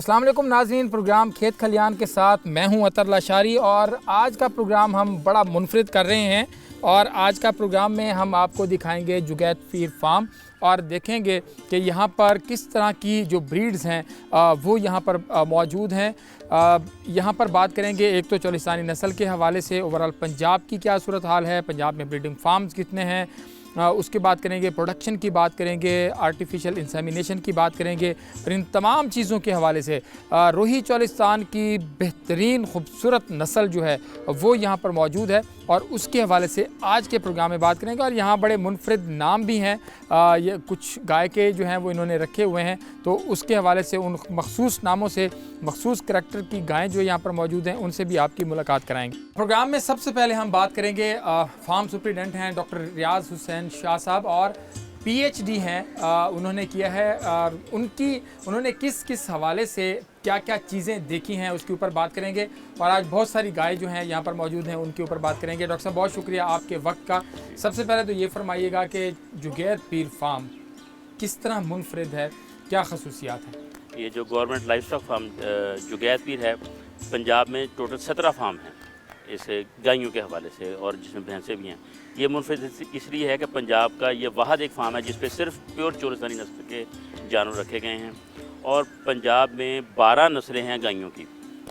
अस्सलाम वालेकुम नाज़रीन, प्रोग्राम खेत खलियान के साथ मैं हूं अतर लाशारी और आज का प्रोग्राम हम बड़ा मुनफरिद कर रहे हैं। और आज का प्रोग्राम में हम आपको दिखाएंगे जुगैत पीर फार्म और देखेंगे कि यहाँ पर किस तरह की जो ब्रीड्स हैं वो यहाँ पर मौजूद हैं। यहाँ पर बात करेंगे एक तो चोलिस्तानी नस्ल के हवाले से ओवरऑल पंजाब की क्या सूरत हाल है, पंजाब में ब्रीडिंग फार्म्स कितने हैं, उसके बात करेंगे, प्रोडक्शन की बात करेंगे, आर्टिफिशियल इंसेमिनेशन की बात करेंगे और इन तमाम चीज़ों के हवाले से रोही चोलिस्तान की बेहतरीन खूबसूरत नस्ल जो है वो यहाँ पर मौजूद है और उसके हवाले से आज के प्रोग्राम में बात करेंगे। और यहाँ बड़े मुनफरिद नाम भी हैं, ये कुछ गाय के जो हैं वो इन्होंने रखे हुए हैं, तो उसके हवाले से उन मखसूस नामों से मखसूस करैक्टर की गायें जो यहाँ पर मौजूद हैं उनसे भी आपकी मुलाकात कराएंगे। प्रोग्राम में सबसे पहले हम बात करेंगे फार्म सुपरिटेंडेंट हैं डॉक्टर रियाज हुसैन शाह साहब और पीएचडी हैं, उन्होंने किया है। उन्होंने किस किस हवाले से क्या क्या चीज़ें देखी हैं उसके ऊपर बात करेंगे और आज बहुत सारी गाय जो हैं यहाँ पर मौजूद हैं उनके ऊपर बात करेंगे। डॉक्टर साहब बहुत शुक्रिया आपके वक्त का। सबसे पहले तो ये फरमाइएगा कि जुगैत पीर फार्म किस तरह मुनफरिद है, क्या खसूसियात हैं? ये जो गवर्नमेंट लाइफ स्टॉक फार्म जुगैत पीर है, पंजाब में टोटल 17 फार्म हैं इस गायों के हवाले से और जिसमें भैंसें भी हैं। ये मुनफरिद इसलिए है कि पंजाब का ये वाहद एक फार्म है जिस पे सिर्फ प्योर चोलिस्तानी नस्ल के जानवर रखे गए हैं और पंजाब में 12 नस्लें हैं गायों की,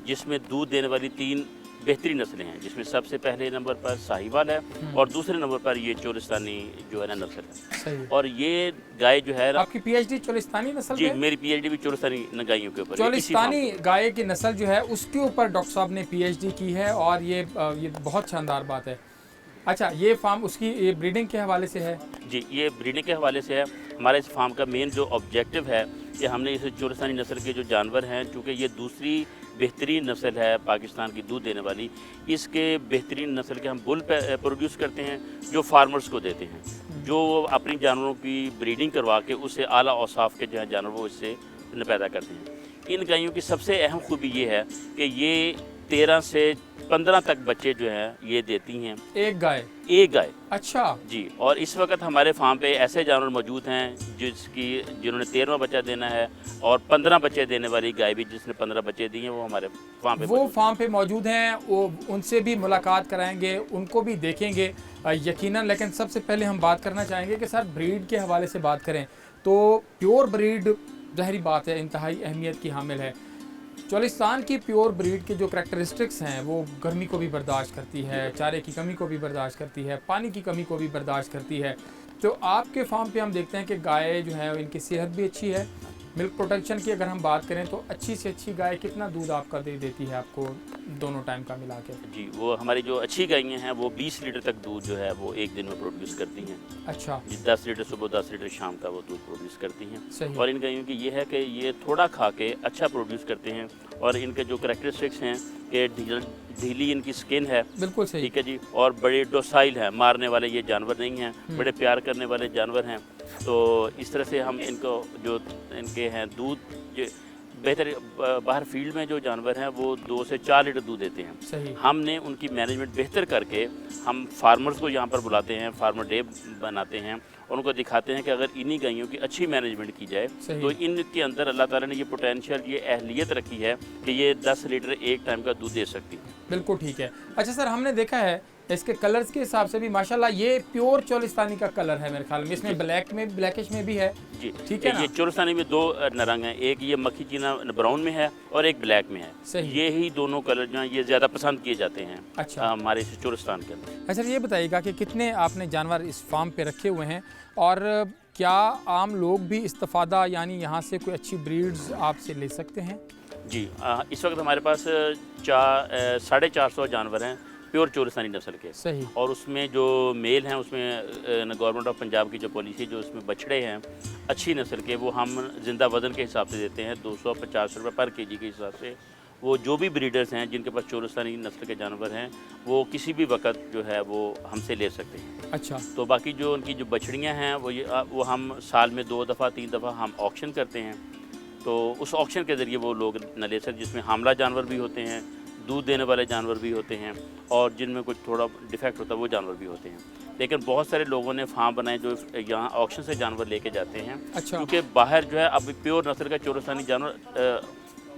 जिसमें दूध देने वाली 3 बेहतरीन नस्लें हैं, जिसमें सबसे पहले नंबर पर साहिवाल है और दूसरे नंबर पर ये चोलिस्तानी जो है ना नस्ल है। और ये गाय जो है, आपकी पीएचडी चोलिस्तानी नस्ल जी, मेरी पीएचडी भी चोलिस्तानी गायों के ऊपर, चोलिस्तानी गाय की नस्ल जो है उसके ऊपर डॉक्टर साहब ने पीएचडी की है और ये बहुत शानदार बात है। अच्छा, ये फार्म उसकी ये ब्रीडिंग के हवाले से है? जी, ये ब्रीडिंग के हवाले से है। हमारे इस फार्म का मेन जो ऑब्जेक्टिव है कि हमने इस चोलिस्तानी नस्ल के जो जानवर हैं, चूँकि ये दूसरी बेहतरीन नस्ल है पाकिस्तान की दूध देने वाली, इसके बेहतरीन नस्ल के हम बुल प्रोड्यूस करते हैं जो फार्मर्स को देते हैं, जो अपनी जानवरों की ब्रीडिंग करवा के उससे आला औसाफ के जो है जानवर वो इससे पैदा करते हैं। इन गायों की सबसे अहम खूबी ये है कि ये 13 से 15 तक बच्चे जो हैं ये देती हैं। एक गाय? अच्छा जी। और इस वक्त हमारे फार्म पे ऐसे जानवर मौजूद हैं जिन्होंने 13वां बच्चा देना है और 15 बच्चे देने वाली गाय भी जिसने 15 बच्चे दिए हैं वो हमारे फार्म पे मौजूद हैं। वो उनसे भी मुलाकात कराएंगे, उनको भी देखेंगे यकीनन। लेकिन सबसे पहले हम बात करना चाहेंगे कि सर ब्रीड के हवाले से बात करें तो प्योर ब्रीड ज़ाहिरी बात है इंतहाई अहमियत की हामिल है। चोलिस्तान की प्योर ब्रीड के जो करैक्टरिस्टिक्स हैं वो गर्मी को भी बर्दाश्त करती है, चारे की कमी को भी बर्दाश्त करती है, पानी की कमी को भी बर्दाश्त करती है। तो आपके फार्म पे हम देखते हैं कि गाय जो है इनकी सेहत भी अच्छी है। मिल्क प्रोडक्शन की अगर हम बात करें तो अच्छी से अच्छी गाय कितना दूध आपका दे देती है आपको दोनों टाइम का मिला के? जी, वो हमारी जो अच्छी गायें हैं वो 20 लीटर तक दूध जो है वो एक दिन में प्रोड्यूस करती हैं। अच्छा जी, 10 लीटर सुबह, 10 लीटर शाम का वो दूध प्रोड्यूस करती हैं। सही। और इन गायों की ये है कि ये थोड़ा खा के अच्छा प्रोड्यूस करते हैं और इनके जो करैक्टरिस्टिक्स हैं कि ढीली इनकी स्किन है, बिल्कुल सही, ठीक है जी, और बड़े डोसाइल हैं, मारने वाले ये जानवर नहीं हैं, बड़े प्यार करने वाले जानवर हैं। तो इस तरह से हम इनको जो इनके हैं दूध जो बेहतर बाहर फील्ड में जो जानवर हैं वो 2 से 4 लीटर दूध देते हैं। सही। हमने उनकी मैनेजमेंट बेहतर करके हम फार्मर्स को यहाँ पर बुलाते हैं, फार्मर डे बनाते हैं और उनको दिखाते हैं कि अगर इन्हीं गायों की अच्छी मैनेजमेंट की जाए तो इनके अंदर अल्लाह ताला ने ये पोटेंशियल, ये अहलियत रखी है कि ये 10 लीटर एक टाइम का दूध दे सकती है। बिल्कुल ठीक है। अच्छा सर, हमने देखा है इसके कलर्स के हिसाब से भी माशाल्लाह ये प्योर चोलिस्तानी का कलर है मेरे ख्याल में, इसमें ब्लैक में ब्लैकिश में भी है जी, ठीक है ना? ये चोलिस्तानी में 2 रंग हैं, एक ये मक्खी चीना ब्राउन में है और एक ब्लैक में है। सही। ये ही दोनों कलर जो हैं ये ज़्यादा पसंद किए जाते हैं। अच्छा, हमारे इस चोलिस्तान के अंदर। अच्छा, ये बताइएगा कि कितने आपने जानवर इस फार्म पे रखे हुए हैं और क्या आम लोग भी इस्तिफादा यानी यहाँ से कोई अच्छी ब्रीड्स आपसे ले सकते हैं? जी, इस वक्त हमारे पास 450 जानवर हैं प्योर चोलिस्तानी नस्ल के। सही। और उसमें जो मेल हैं उसमें गवर्नमेंट ऑफ पंजाब की जो पॉलिसी जो उसमें बछड़े हैं अच्छी नस्ल के वो हम जिंदा वज़न के हिसाब से देते हैं 250 रुपये पर केजी के हिसाब से। वो जो भी ब्रीडर्स हैं जिनके पास चोलिस्तानी नस्ल के जानवर हैं वो किसी भी वक्त जो है वो हमसे ले सकते हैं। अच्छा। तो बाकी जो उनकी जो बछड़ियाँ हैं वो हम साल में 2 दफ़ा 3 दफ़ा हम ऑक्शन करते हैं। तो उस ऑक्शन के ज़रिए वो लोग न ले सकते, जिसमें हामला जानवर भी होते हैं, दूध देने वाले जानवर भी होते हैं और जिनमें कुछ थोड़ा डिफेक्ट होता है वो जानवर भी होते हैं। लेकिन बहुत सारे लोगों ने फार्म बनाए जो यहाँ ऑक्शन से जानवर लेके जाते हैं। अच्छा। क्योंकि बाहर जो है अब प्योर नस्ल का चोलिस्तानी जानवर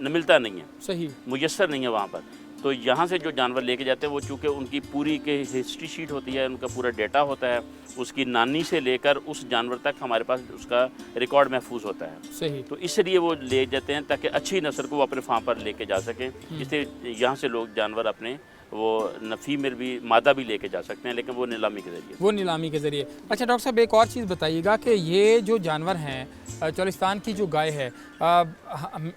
मिलता नहीं है, सही, मुयस्सर नहीं है वहाँ पर। तो यहाँ से जो जानवर लेके जाते हैं वो चूँकि उनकी पूरी के हिस्ट्री शीट होती है, उनका पूरा डेटा होता है, उसकी नानी से लेकर उस जानवर तक हमारे पास उसका रिकॉर्ड महफूज होता है। सही। तो इसलिए वो ले जाते हैं ताकि अच्छी नस्ल को वो अपने फार्म पर लेके जा सकें। इससे यहाँ से लोग जानवर अपने वो फीमेल भी मादा भी लेके जा सकते हैं, लेकिन वो नीलामी के ज़रिए। वो नीलामी के ज़रिए। अच्छा डॉक्टर साहब, एक और चीज़ बताइएगा कि ये जो जानवर हैं, चोलिस्तान की जो गाय है,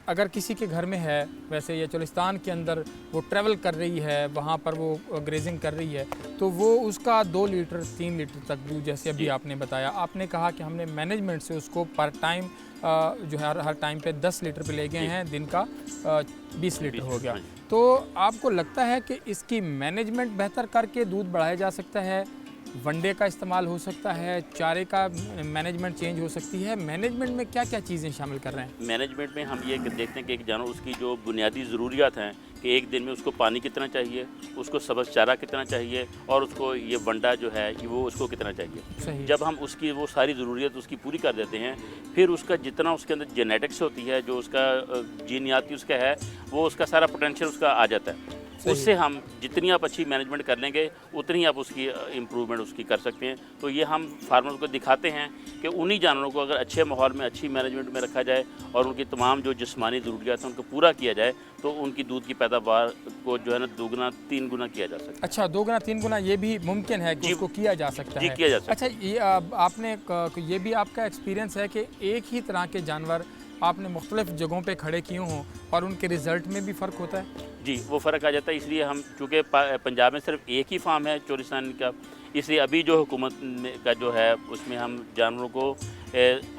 अगर किसी के घर में है, वैसे ये चोलिस्तान के अंदर वो ट्रैवल कर रही है, वहाँ पर वो ग्रेजिंग कर रही है, तो वो उसका 2 लीटर 3 लीटर तक दूध, जैसे अभी आपने बताया, आपने कहा कि हमने मैनेजमेंट से उसको पर टाइम जो है हर टाइम पे 10 लीटर पे ले गए हैं, दिन का 20 लीटर हो गया। तो आपको लगता है कि इसकी मैनेजमेंट बेहतर करके दूध बढ़ाया जा सकता है, वनडे का इस्तेमाल हो सकता है, चारे का मैनेजमेंट चेंज हो सकती है? मैनेजमेंट में क्या क्या चीज़ें शामिल कर रहे हैं? मैनेजमेंट में हम ये देखते हैं कि एक जानवर उसकी जो बुनियादी ज़रूरियात हैं कि एक दिन में उसको पानी कितना चाहिए, उसको सब्ज़ चारा कितना चाहिए, और उसको ये वंडा जो है कि वो उसको कितना चाहिए। सही। जब हम उसकी वो सारी ज़रूरियत उसकी पूरी कर देते हैं, फिर उसका जितना उसके अंदर जेनेटिक्स होती है, जो उसका जीनियाती उसका है, वो उसका सारा पोटेंशियल उसका आ जाता है। उससे हम जितनी आप अच्छी मैनेजमेंट कर लेंगे उतनी आप उसकी इम्प्रूवमेंट उसकी कर सकते हैं। तो ये हम फार्मर्स को दिखाते हैं कि उन्हीं जानवरों को अगर अच्छे माहौल में अच्छी मैनेजमेंट में रखा जाए और उनकी तमाम जो जिस्मानी ज़रूरियात हैं उनको पूरा किया जाए, तो उनकी दूध की पैदावार को जो है ना 2 गुना 3 गुना किया जा सकता है। अच्छा, 2 गुना 3 गुना ये भी मुमकिन है कि उसको किया जा सकता है? जी, किया जा सकता है। अच्छा, ये आपने ये भी आपका एक्सपीरियंस है कि एक ही तरह के जानवर आपने मुख्तलिफ जगहों पे खड़े किए हों और उनके रिज़ल्ट में भी फ़र्क होता है? जी, वो फ़र्क आ जाता है। इसलिए हम चूँकि पंजाब में सिर्फ एक ही फार्म है चोलिस्तान का, इसलिए अभी जो हुकूमत का जो है उसमें हम जानवरों को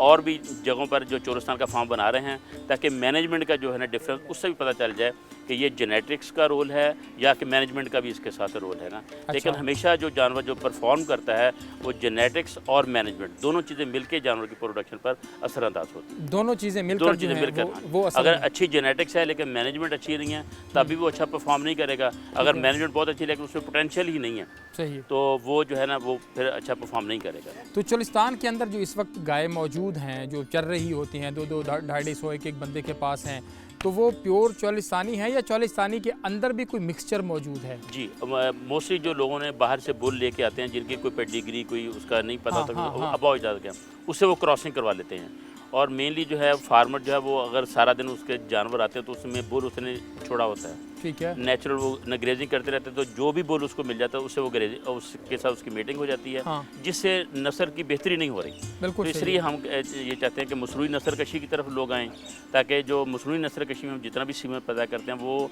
और भी जगहों पर जो चोलिस्तान का फार्म बना रहे हैं, ताकि मैनेजमेंट का जो है ना डिफरेंस उससे भी पता चल जाए कि ये जेनेटिक्स का रोल है या कि मैनेजमेंट का भी इसके साथ रोल है ना। अच्छा। लेकिन हमेशा जो जानवर जो परफॉर्म करता है वो जेनेटिक्स और मैनेजमेंट दोनों चीज़ें मिलकर जानवर की प्रोडक्शन पर असरअंदाज होती हैं। दोनों चीज़ें मिलकर दोनों चीज़ें जो मिलकर हैं वो अगर अच्छी जेनेटिक्स है लेकिन मैनेजमेंट अच्छी नहीं है तभी वो अच्छा परफॉर्म नहीं करेगा। अगर मैनेजमेंट बहुत अच्छी है लेकिन उसमें पोटेंशियल ही नहीं है, सही, तो वो जो है ना वो फिर अच्छा परफॉर्म नहीं करेगा। तो चोलिस्तान के अंदर जो इस वक्त गाय मौजूद हैं, जो चर रही होती हैं, 2-2 250 एक बंदे के पास हैं, तो वो प्योर चोलिस्तानी है या चोलिस्तानी के अंदर भी कोई मिक्सचर मौजूद है? जी, मोस्टली जो लोगों ने बाहर से बुल लेके आते हैं जिनकी कोई पेडिग्री कोई उसका नहीं पता होता, अबाव इजाज़त के, उससे वो क्रॉसिंग करवा लेते हैं। और मेनली जो है फार्मर जो है वो अगर सारा दिन उसके जानवर आते हैं तो उसमें बुल उसने छोड़ा होता है, ठीक है, नेचुरल वो न ग्रेजिंग करते रहते हैं, तो जो भी बुल उसको मिल जाता है उससे वो ग्रेजिंग उसके साथ उसकी मीटिंग हो जाती है। हाँ। जिससे नस्ल की बेहतरी नहीं हो रही। बिल्कुल तो सही। इसलिए हम ये चाहते हैं कि मसनूई नस्ल कशी की तरफ लोग आएँ, ताकि जो मसनूई नस्ल कशी में हम जितना भी सीमेंट पैदा करते हैं वो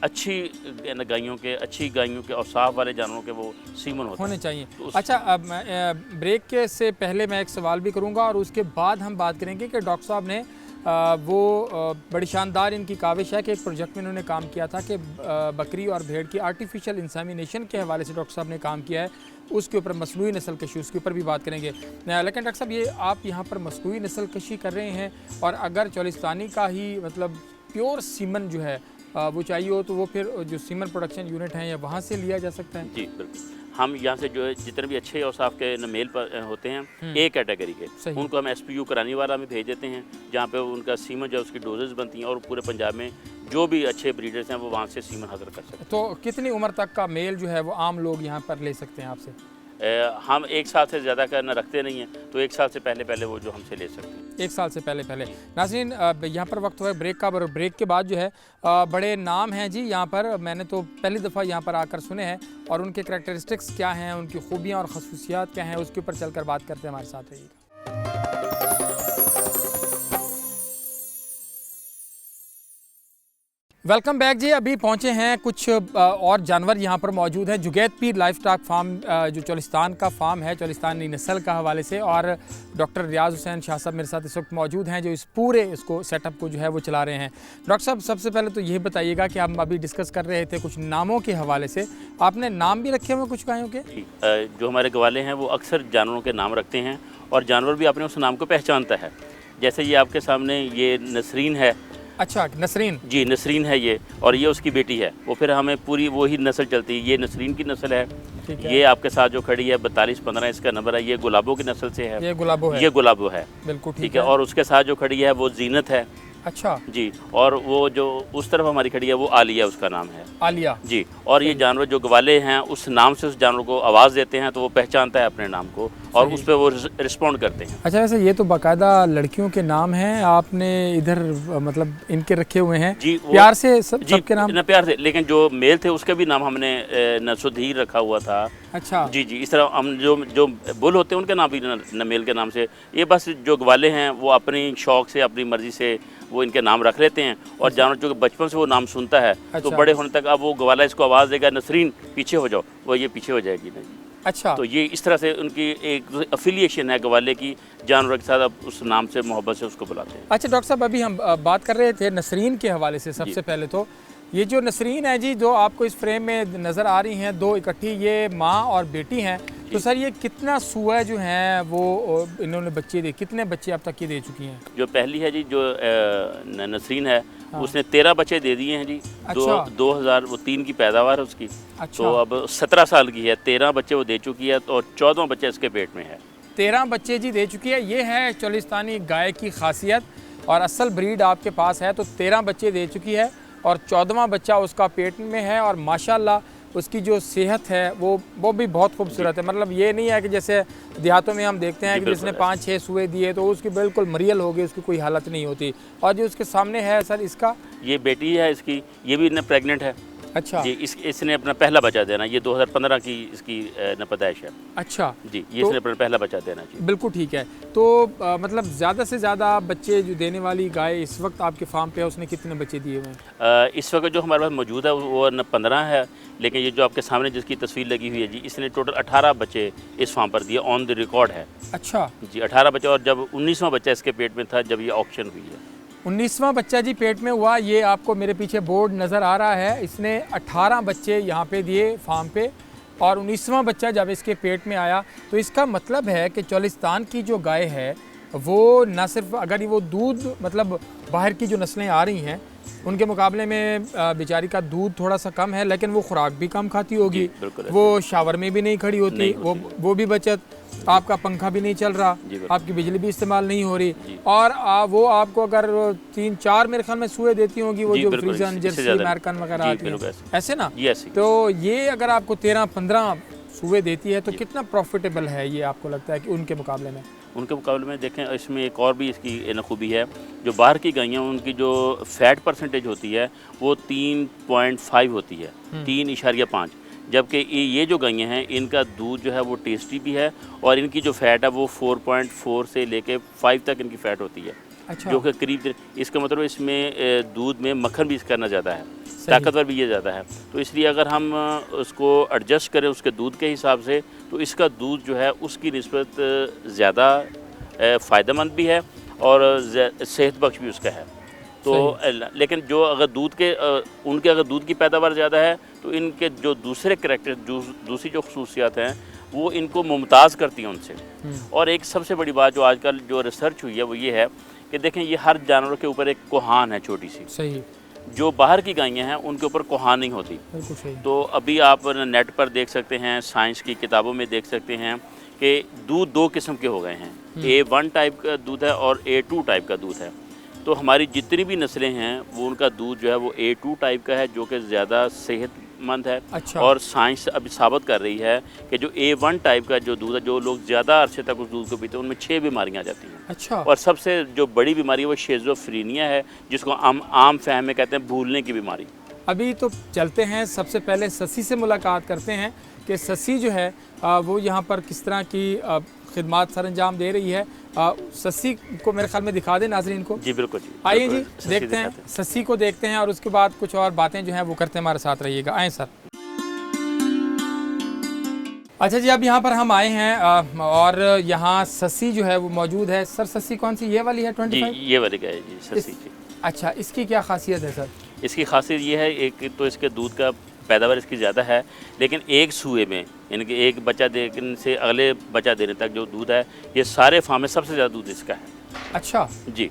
अच्छी गायों के और साफ वाले जानवरों के वो सीमन होने चाहिए। अच्छा, अब ब्रेक से पहले मैं एक सवाल भी करूंगा और उसके बाद हम बात करेंगे कि डॉक्टर साहब ने बड़ी शानदार इनकी काविश है कि एक प्रोजेक्ट में इन्होंने काम किया था कि बकरी और भेड़ की आर्टिफिशियल इंसेमिनेशन के हवाले से डॉक्टर साहब ने काम किया है, उसके ऊपर मसनूई नस्ल कशी उसके ऊपर भी बात करेंगे। लेकिन डॉक्टर साहब, ये आप यहाँ पर मसनूई नस्ल कशी कर रहे हैं और अगर चोलिस्तानी का ही मतलब प्योर सीमन जो है वो चाहिए हो, तो वो फिर जो सीमन प्रोडक्शन यूनिट हैं या वहाँ से लिया जा सकता है? जी बिल्कुल। हम यहाँ से जो है जितने भी अच्छे और साफ के मेल पर होते हैं ए कैटेगरी के, उनको हम SPU करानी वाला में भेज देते हैं, जहाँ पे उनका सीमन जो उसकी डोजेस बनती हैं और पूरे पंजाब में जो भी अच्छे ब्रीडर्स हैं वो वहाँ से सीमन हासिल कर सकते हैं। तो कितनी उम्र तक का मेल जो है वो आम लोग यहाँ पर ले सकते हैं आपसे? हम 1 साल से ज़्यादा का न रखते नहीं हैं, तो 1 साल से पहले वो जो हमसे ले सकते हैं। 1 साल से पहले। नाज़रीन, यहाँ पर वक्त हुआ है ब्रेक का, और ब्रेक के बाद जो है बड़े नाम हैं जी यहाँ पर, मैंने तो पहली दफ़ा यहाँ पर आकर सुने हैं, और उनके करैक्टरिस्टिक्स क्या हैं, उनकी खूबियाँ और खसूसियात क्या हैं, उसके ऊपर चलकर बात करते हैं। हमारे साथ रहिएगा। वेलकम बैक जी। अभी पहुंचे हैं कुछ और जानवर यहाँ पर मौजूद हैं। जुगैत पीर लाइफ स्टॉक फार्म जो चोलिस्तान का फार्म है, चोलिस्तानी नस्ल का हवाले से, और डॉक्टर रियाज हुसैन शाह साहब मेरे साथ इस वक्त मौजूद हैं जो इस पूरे इसको सेटअप को जो है वो चला रहे हैं। डॉक्टर साहब, सबसे पहले तो ये बताइएगा कि हम अभी डिस्कस कर रहे थे कुछ नामों के हवाले से, आपने नाम भी रखे हुए कुछ गायों के? जो हमारे ग्वाले हैं वो अक्सर जानवरों के नाम रखते हैं और जानवर भी अपने उस नाम को पहचानता है। जैसे ये आपके सामने ये नसरीन है। अच्छा, नसरीन। जी, नसरीन है ये, और ये उसकी बेटी है। वो फिर हमें पूरी वही नस्ल चलती है। ये नसरीन की नस्ल है। ये आपके साथ जो खड़ी है 4215 इसका नंबर है, ये गुलाबों की नस्ल से है। ये गुलाबो है। ये गुलाबो है, बिल्कुल ठीक है। और उसके साथ जो खड़ी है वो जीनत है। अच्छा, जी। और वो जो उस तरफ हमारी खड़ी है वो आलिया उसका नाम है आलिया। जी। और ये जानवर जो ग्वाले हैं उस नाम से उस जानवर को आवाज़ देते हैं तो वो पहचानता है अपने नाम को और सही। उस पर वो रिस्पॉन्ड करते हैं। अच्छा, वैसे ये तो बाकायदा लड़कियों के नाम हैं, आपने इधर मतलब इनके रखे हुए हैं जी प्यार से जी सबके नाम? न प्यार से, लेकिन जो मेल थे उसके भी नाम हमने नसुधीर रखा हुआ था। अच्छा जी जी, इस तरह हम जो जो बुल होते हैं उनके नाम भी नमेल के नाम से। ये बस जो ग्वाले हैं वो अपनी शौक से अपनी मर्ज़ी से वो इनके नाम रख लेते हैं और जानवर जो बचपन से वो नाम सुनता है तो अच्छा। बड़े होने तक अब वो ग्वाला इसको आवाज़ देगा नसरीन पीछे हो जाओ, वो ये पीछे हो जाएगी नहीं। अच्छा, तो ये इस तरह से उनकी एक अफिलिएशन है ग्वाले की, जानवर के साथ अब उस नाम से मोहब्बत से उसको बुलाते हैं। अच्छा डॉक्टर साहब, अभी हम बात कर रहे थे नसरीन के हवाले से। सबसे पहले तो ये जो नसरीन है जी, जो आपको इस फ्रेम में नज़र आ रही हैं दो इकट्ठी, ये माँ और बेटी हैं। तो सर ये कितना सुआ जो हैं वो इन्होंने बच्चे दे, कितने बच्चे अब तक ये दे चुकी हैं? जो पहली है जी जो नसरीन है उसने 13 बच्चे दे दिए हैं जी। अच्छा। 2003 की पैदावार है उसकी। अच्छा। तो अब 17 साल की है, 13 बच्चे वो दे चुकी है और 14वां बच्चा इसके पेट में है। 13 बच्चे जी दे चुकी है। ये है चोलिस्तानी गाय की खासियत और असल ब्रीड आपके पास है। तो 13 बच्चे दे चुकी है और 14वां बच्चा उसका पेट में है और माशाल्लाह उसकी जो सेहत है वो भी बहुत खूबसूरत है। मतलब ये नहीं है कि जैसे देहातों में हम देखते हैं कि जिसने 5-6 सुए दिए तो उसकी बिल्कुल मरियल हो गई, उसकी कोई हालत नहीं होती। और जो उसके सामने है सर इसका, ये बेटी है इसकी, ये भी न प्रेग्नेंट है। अच्छा जी, इसने अपना पहला बच्चा देना, ये 2015 की इसकी न पैदाइश है। अच्छा जी, ये इसने अपना पहला बच्चा देना जी। बिल्कुल ठीक है। तो मतलब ज़्यादा से ज़्यादा बच्चे जो देने वाली गाय इस वक्त आपके फार्म पे है, उसने कितने बच्चे दिए हुए हैं? इस वक्त जो हमारे पास मौजूद है वो न 15 है, लेकिन ये जो आपके सामने जिसकी तस्वीर लगी हुई है जी, इसने टोटल 18 बच्चे इस फार्म पर दिए, ऑन द रिकॉर्ड है। अच्छा जी, 18 बच्चे। और जब 19वां बच्चा इसके पेट में था जब ये ऑक्शन हुई है। 19वां बच्चा जी पेट में हुआ। ये आपको मेरे पीछे बोर्ड नज़र आ रहा है। इसने 18 बच्चे यहाँ पे दिए फार्म पे और 19वां बच्चा जब इसके पेट में आया तो इसका मतलब है कि चोलिस्तान की जो गाय है वो न सिर्फ अगर वो दूध, मतलब बाहर की जो नस्लें आ रही हैं उनके मुकाबले में बेचारी का दूध थोड़ा सा कम है, लेकिन वो खुराक भी कम खाती होगी, वो शावर में भी नहीं खड़ी होती, वो भी बचत, आपका पंखा भी नहीं चल रहा, आपकी बिजली भी इस्तेमाल नहीं हो रही और वो आपको अगर 3-4 मेरे ख्याल में सुए देती होंगी, वो जो फ्रीजन जर्सी अमेरिकन वगैरह आती है ऐसे ना। तो ये अगर आपको 13-15 सुए देती है तो कितना प्रॉफिटेबल है ये आपको लगता है कि उनके मुकाबले में? उनके मुकाबले में देखें इसमें एक और भी इसकी खूबी है, जो बाहर की गायें उनकी जो फैट परसेंटेज होती है वो 3.5 होती है, 3.5, जबकि ये जो गायें हैं इनका दूध जो है वो टेस्टी भी है और इनकी जो फ़ैट है वो 4.4 से लेके 5 तक इनकी फ़ैट होती है। अच्छा। जो कि करीब, इसका मतलब इसमें दूध में मक्खन भी इसका ना ज़्यादा है, ताकतवर भी ये ज़्यादा है। तो इसलिए अगर हम उसको एडजस्ट करें उसके दूध के हिसाब से तो इसका दूध जो है उसकी निस्बत ज़्यादा फ़ायदेमंद भी है और सेहत बख्श भी उसका है। तो लेकिन जो अगर दूध के उनके अगर दूध की पैदावार ज़्यादा है तो इनके जो दूसरे करैक्टर, दूसरी जो खसूसियात हैं वो इनको मुमताज़ करती हैं उनसे। और एक सबसे बड़ी बात जो आजकल जो रिसर्च हुई है वो ये है कि देखें ये हर जानवर के ऊपर एक कोहान है छोटी सी। सही। जो बाहर की गायें हैं उनके ऊपर कोहान नहीं होती। बिल्कुल सही। तो अभी आप नेट पर देख सकते हैं, साइंस की किताबों में देख सकते हैं कि दूध 2 किस्म के हो गए हैं, A1 टाइप का दूध है और A2 टाइप का दूध है। तो हमारी जितनी भी नस्लें हैं वो उनका दूध जो है वो A2 टाइप का है जो कि ज़्यादा सेहतमंद है। अच्छा। और साइंस अभी साबित कर रही है कि जो A1 टाइप का जो दूध है, जो लोग ज़्यादा अरसे तक उस दूध को पीते हैं उनमें 6 बीमारियाँ आ जाती हैं। अच्छा। और सबसे जो बड़ी बीमारी है वो शेज़ोफ्रीनिया है, जिसको आम फहम में कहते हैं भूलने की बीमारी। अभी तो चलते हैं, सबसे पहले ससी से मुलाकात करते हैं कि ससी जो है वो यहाँ पर किस तरह की खिदमात सर अंजाम दे रही है। ससी को मेरे ख्याल में दिखा दें नाजरीन को। जी बिल्कुल जी, आइए जी देखते हैं, ससी को देखते हैं और उसके बाद कुछ और बातें जो हैं वो करते हैं, हमारे साथ रहिएगा। आएँ सर। अच्छा जी, अब यहाँ पर हम आए हैं और यहाँ ससी जो है वो मौजूद है। सर ससी कौन सी, ये वाली है 25? ये वाली गाय जी, ससी जी। अच्छा, इसकी क्या खासियत है सर? इसकी खासियत ये है, एक तो इसके दूध का पैदावार इसकी ज़्यादा है, लेकिन एक सूए में यानी कि एक बच्चा देने से अगले बच्चा देने तक जो दूध है ये सारे फार्म में सबसे ज़्यादा दूध इसका है। अच्छा जी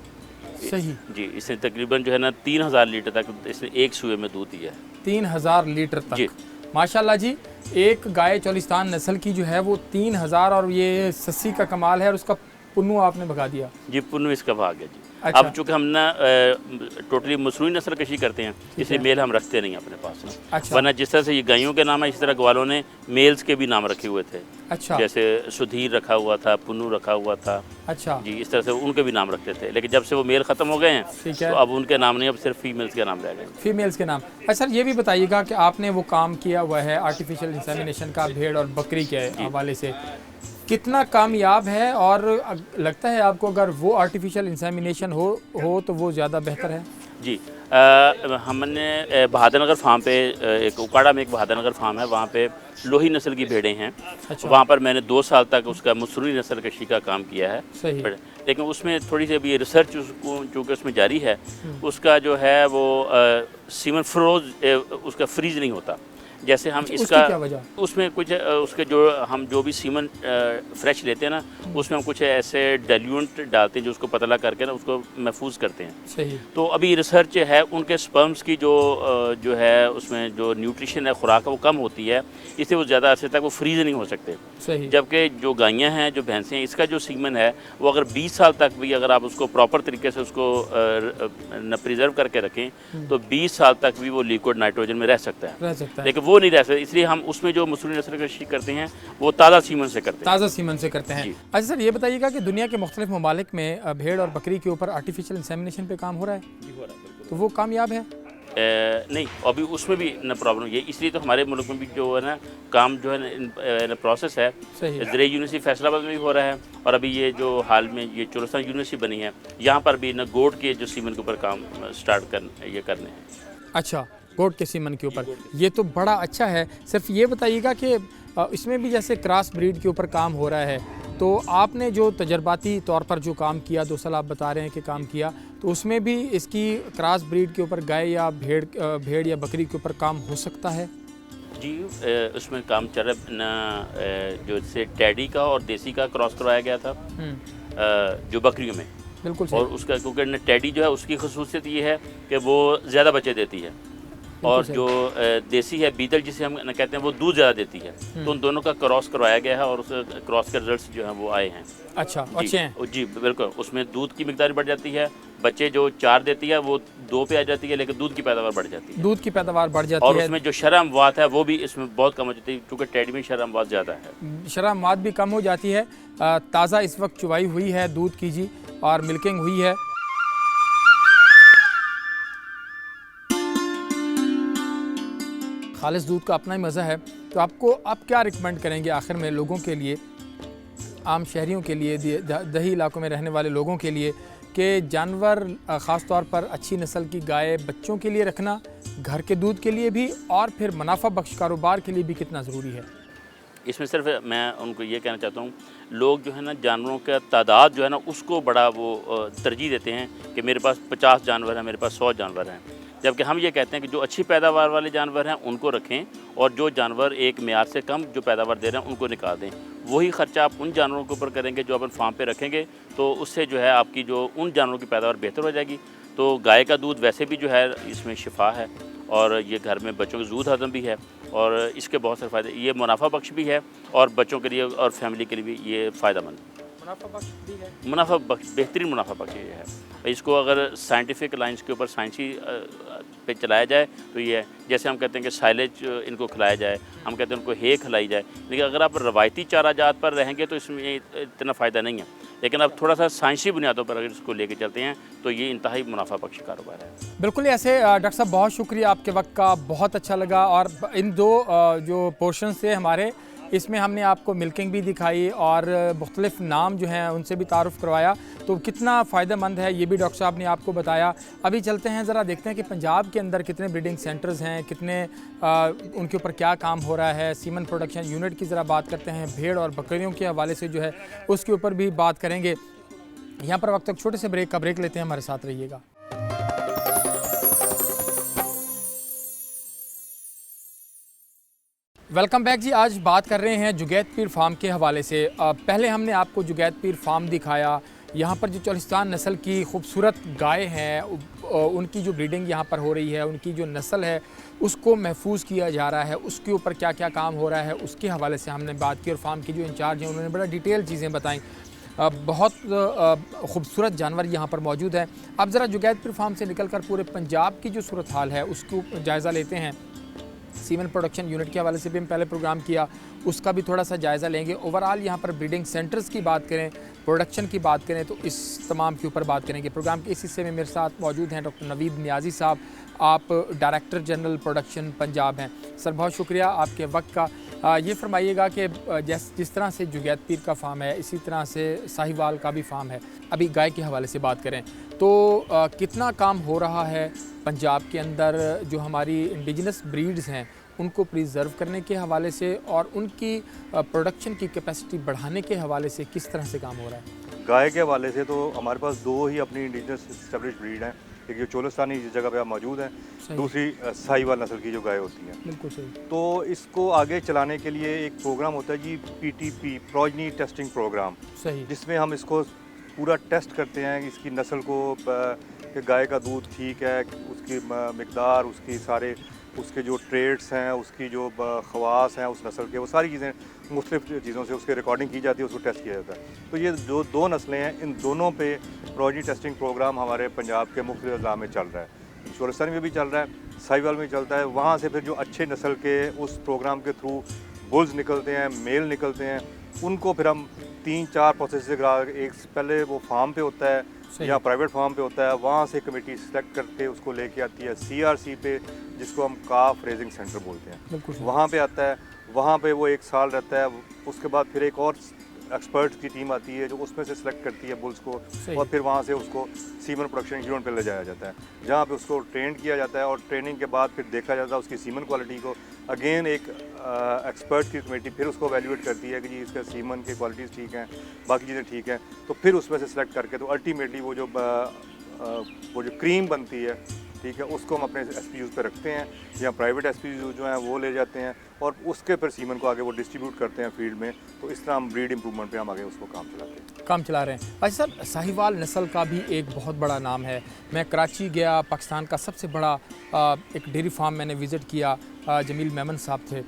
सही जी, इसने तकरीबन जो है ना 3000 लीटर तक इसने एक सूए में दूध दिया है। 3000 लीटर तक जी माशाल्लाह जी। एक गाय चोलिस्तान नस्ल की जो है वो 3000, और ये ससी का कमाल है और उसका पुन्नू आपने भगा दिया। जी, पुन्नू इसका भाग गया जी। अच्छा। अब चूँकि हम ना टोटली मसनूई नस्ल कशी करते हैं, इसलिए मेल हम रखते नहीं अपने पास ना। अच्छा। वरना जिस तरह से ये गायों के नाम है, इसी तरह ग्वालों ने मेल्स के भी नाम रखे हुए थे। अच्छा। जैसे सुधीर रखा हुआ था, पुन्नू रखा हुआ था। अच्छा जी, इस तरह से उनके भी नाम रखते थे, लेकिन जब से वो मेल ख़त्म हो गए हैं, ठीक है, तो अब उनके नाम नहीं, अब सिर्फ फीमेल्स के नाम रह गए। फीमेल्स के नाम। अच्छा सर, ये भी बताइएगा कि आपने वो काम किया हुआ है आर्टिफिशियल इंसेमिनेशन का भेड़ और बकरी के हवाले से, कितना कामयाब है, और लगता है आपको अगर वो आर्टिफिशियल इंसेमिनेशन हो तो वो ज़्यादा बेहतर है? जी, हमने बहादुरनगर फार्म पे, एक उकाड़ा में एक बहादुरनगर फार्म है, वहाँ पे लोही नस्ल की भेड़ें हैं। अच्छा। वहाँ पर मैंने 2 साल तक उसका मसरूई नस्ल कशी का काम किया है। सही। लेकिन उसमें थोड़ी सी अभी रिसर्च चूँकि उसमें जारी है, उसका जो है वो सीमन उसका फ्रीज नहीं होता जैसे हम इसका। क्या वजह? उसमें कुछ उसके जो भी सीमन फ्रेश लेते हैं ना, उसमें हम कुछ ऐसे डाइल्यूएंट डालते हैं जो उसको पतला करके ना उसको महफूज करते हैं। सही। तो अभी रिसर्च है, उनके स्पर्म्स की जो है उसमें जो न्यूट्रिशन है, खुराक, वो कम होती है, इसलिए वो ज़्यादा अर्से तक वो फ्रीज नहीं हो सकते। सही। जबकि जो गायें हैं, जो भैंसें हैं, इसका जो सीमन है वो अगर 20 साल तक भी अगर आप उसको प्रॉपर तरीके से उसको न प्रिजर्व करके रखें तो 20 साल तक भी वो लिक्विड नाइट्रोजन में रह सकता है। लेकिन वो नहीं रह सकता, इसलिए हम उसमें जो मसरूई नस्ल कृषि करते हैं वो ताज़ा सीमन से करते हैं। ताज़ा सीमन से करते हैं। अच्छा सर, ये बताइएगा कि दुनिया के मुख्तलिफ ममालिक में भेड़ और बकरी के ऊपर आर्टिफिशियल इंसेमिनेशन पे काम हो रहा है? जी, हो रहा है, बिल्कुल। तो वो कामयाब है? नहीं, अभी उसमें भी न प्रॉब्लम ये, इसलिए तो हमारे मुल्क में भी जो है ना काम जो है ना प्रोसेस है, ज़रिए यूनिवर्सिटी फैसलाबाद में भी हो रहा है, और अभी ये जो हाल में ये चोरस्तान यूनिवर्सिटी बनी है, यहाँ पर भी न गोट के जो सीमन के ऊपर काम स्टार्ट करने हैं। अच्छा, गोट के सीमन के ऊपर, ये तो बड़ा अच्छा है। सिर्फ ये बताइएगा कि इसमें भी जैसे क्रॉस ब्रीड के ऊपर काम हो रहा है, तो आपने जो तजर्बाती तौर पर जो काम किया, 2 साल आप बता रहे हैं कि काम किया, तो उसमें भी इसकी क्रॉस ब्रीड के ऊपर गाय या भेड़ या बकरी के ऊपर काम हो सकता है? जी, उसमें काम चल रहा है, जो से टैडी का और देसी का क्रॉस करवाया गया था जो बकरियों में। बिल्कुल। और उसका क्योंकि टैडी जो है उसकी खसूसियत ये है कि वो ज़्यादा बच्चे देती है, और जो देसी है बीतल जिसे हम कहते हैं वो दूध ज़्यादा देती है। तो उन दोनों का क्रॉस करवाया गया है और उस क्रॉस के रिजल्ट्स जो हैं वो आए हैं। अच्छा, अच्छे हैं। जी बिल्कुल, उसमें दूध की मिकदार बढ़ जाती है, बच्चे जो 4 देती है वो 2 पे आ जाती है, लेकिन दूध की पैदावार बढ़ जाती है। दूध की पैदावार बढ़ जाती है, और उसमें जो शरह अमवात है वो भी इसमें बहुत कम हो जाती है, क्योंकि टैडी में शरह अमवात ज़्यादा है। शरह अमवात भी कम हो जाती है। ताज़ा इस वक्त चुवाई हुई है दूध की जी, और मिल्किंग हुई है। खालिस दूध का अपना ही मज़ा है। तो आप क्या रिकमेंड करेंगे आखिर में लोगों के लिए, आम शहरियों के लिए, दही इलाकों में रहने वाले लोगों के लिए, कि जानवर ख़ास तौर पर अच्छी नस्ल की गाय बच्चों के लिए रखना, घर के दूध के लिए भी, और फिर मुनाफा बख्श कारोबार के लिए भी कितना ज़रूरी है? इसमें सिर्फ मैं उनको ये कहना चाहता हूँ, लोग जो है ना जानवरों का तादाद जो है ना उसको बड़ा वो तरजीह देते हैं कि मेरे पास 50 जानवर हैं, मेरे पास 100 जानवर हैं, जबकि हम ये कहते हैं कि जो अच्छी पैदावार वाले जानवर हैं उनको रखें, और जो जानवर एक मेयार से कम जो पैदावार दे रहे हैं उनको निकाल दें। वही ख़र्चा आप उन जानवरों के ऊपर करेंगे जो अपन फार्म पे रखेंगे, तो उससे जो है आपकी जो उन जानवरों की पैदावार बेहतर हो जाएगी। तो गाय का दूध वैसे भी जो है इसमें शिफा है, और ये घर में बच्चों का दूध हजम भी है, और इसके बहुत सारे फ़ायदे, ये मुनाफा बख्श भी है, और बच्चों के लिए और फैमिली के लिए भी ये फ़ायदेमंद है। मुनाफा बख्श भी है, मुनाफा बख्श, बेहतरीन मुनाफा बख्श ये है। इसको अगर साइंटिफिक लाइंस के ऊपर साइंसी पे चलाया जाए तो ये है, जैसे हम कहते हैं कि साइलेज इनको खिलाया जाए, हम कहते हैं उनको हे खिलाई जाए, लेकिन अगर आप रवायती चारा जात पर रहेंगे तो इसमें इतना फ़ायदा नहीं है, लेकिन आप थोड़ा सा साइंसी बुनियादों पर अगर इसको लेके चलते हैं तो ये इंतहाई मुनाफा बख्श कारोबार है। बिल्कुल ऐसे। डॉक्टर साहब बहुत शुक्रिया आपके वक्त का, बहुत अच्छा लगा। और इन 2 जो पोर्शन से हमारे, इसमें हमने आपको मिल्किंग भी दिखाई और मुख्तलिफ नाम जो हैं उनसे भी तारुफ़ करवाया, तो कितना फ़ायदेमंद है ये भी डॉक्टर साहब ने आपको बताया। अभी चलते हैं, ज़रा देखते हैं कि पंजाब के अंदर कितने ब्रीडिंग सेंटर्स हैं, कितने उनके ऊपर क्या काम हो रहा है। सीमन प्रोडक्शन यूनिट की ज़रा बात करते हैं, भेड़ और बकरियों के हवाले से जो है उसके ऊपर भी बात करेंगे। यहाँ पर वक्त एक छोटे से ब्रेक लेते हैं, हमारे साथ रहिएगा। वेलकम बैक जी। आज बात कर रहे हैं जुगैत पीर फार्म के हवाले से। पहले हमने आपको जुगैत पीर फार्म दिखाया, यहाँ पर जो चोलिस्तान नस्ल की खूबसूरत गाय हैं, उनकी जो ब्रीडिंग यहाँ पर हो रही है, उनकी जो नस्ल है उसको महफूज किया जा रहा है, उसके ऊपर क्या क्या काम हो रहा है उसके हवाले से हमने बात की, और फार्म की जो इंचार्ज हैं उन्होंने बड़ा डिटेल चीज़ें बताई। बहुत खूबसूरत जानवर यहाँ पर मौजूद है। अब ज़रा जुगैदपुर फार्म से निकलकर पूरे पंजाब की जो सूरत हाल है उसको जायज़ा लेते हैं। सीमेंट प्रोडक्शन यूनिट के हवाले से भी हम पहले प्रोग्राम किया, उसका भी थोड़ा सा जायज़ा लेंगे। ओवरऑल यहाँ पर ब्रीडिंग सेंटर्स की बात करें, प्रोडक्शन की बात करें, तो इस तमाम के ऊपर बात करेंगे। प्रोग्राम के इस हिस्से में मेरे साथ मौजूद हैं डॉक्टर नवीद नियाज़ी साहब, आप डायरेक्टर जनरल प्रोडक्शन पंजाब हैं। सर बहुत शुक्रिया आपके वक्त का। ये फरमाइएगा कि जिस तरह से जुगैदपीर का फार्म है, इसी तरह से साहिवाल का भी फार्म है। अभी गाय के हवाले से बात करें तो कितना काम हो रहा है पंजाब के अंदर जो हमारी इंडिजिनस ब्रीड्स हैं उनको प्रिजर्व करने के हवाले से, और उनकी प्रोडक्शन की कैपेसिटी बढ़ाने के हवाले से किस तरह से काम हो रहा है? गाय के हवाले से तो हमारे पास दो ही अपनी इंडिजिनस एस्टेब्लिश ब्रीड हैं। एक जो चोलस्तानी जिस जगह पे आप मौजूद हैं, दूसरी साहिवाल नस्ल की जो गाय होती हैं। बिल्कुल सही। तो इसको आगे चलाने के लिए एक प्रोग्राम होता है जी, PTP, प्रोजनी टेस्टिंग प्रोग्राम, सही, जिसमें हम इसको पूरा टेस्ट करते हैं कि इसकी नस्ल को, कि गाय का दूध ठीक है, उसकी मिकदार, उसकी सारे उसके जो ट्रेड्स हैं, उसकी जो खवास हैं उस नस्ल के, वो सारी चीज़ें मुख्तलिफ चीज़ों से उसकी रिकॉर्डिंग की जाती है, उसको टेस्ट किया जाता है। तो ये जो दो नस्लें हैं, इन दोनों पे प्रोजनी टेस्टिंग प्रोग्राम हमारे पंजाब के मुख्तलिफ अज़ला में चल रहा है। चोलस्तानी में भी चल रहा है, साहिवाल में चलता है। वहाँ से फिर जो अच्छे नस्ल के उस प्रोग्राम के थ्रू बुल्स निकलते हैं, मेल निकलते हैं, उनको फिर हम 3-4 प्रोसेस से एक पहले वो फार्म पे होता है या प्राइवेट फार्म पे होता है, वहाँ से कमेटी सेलेक्ट करके उसको लेके आती है CRC पे, जिसको हम काफ रेजिंग सेंटर बोलते हैं। वहाँ पे आता है, वहाँ पे वो 1 साल रहता है। उसके बाद फिर एक और एक्सपर्ट्स की टीम आती है जो उसमें से सिलेक्ट करती है बुल्स को, और फिर वहाँ से उसको सीमन प्रोडक्शन यूनिट पे ले जाया जाता है, जहाँ पे उसको ट्रेन किया जाता है, और ट्रेनिंग के बाद फिर देखा जाता है उसकी सीमन क्वालिटी को। अगेन एक एक्सपर्ट की कमेटी फिर उसको वैल्यूएट करती है कि जी इसका सीमन की क्वालिटीज़ ठीक हैं, बाकी चीज़ें ठीक हैं, तो फिर उसमें से सिलेक्ट करके तो अल्टीमेटली वो जो क्रीम बनती है, ठीक है, उसको हम अपने SPUs पे रखते हैं, या प्राइवेट SPUs जो हैं वो ले जाते हैं, और उसके फिर सीमन को आगे वो डिस्ट्रीब्यूट करते हैं फील्ड में। तो इस तरह हम ब्रीड इम्प्रूवमेंट पे हम आगे उसको काम चला रहे हैं। अच्छा सर, साहिवाल नस्ल का भी एक बहुत बड़ा नाम है। मैं कराची गया, पाकिस्तान का सबसे बड़ा एक डेयरी फार्म मैंने विज़िट किया, जमील मेमन साहब थे,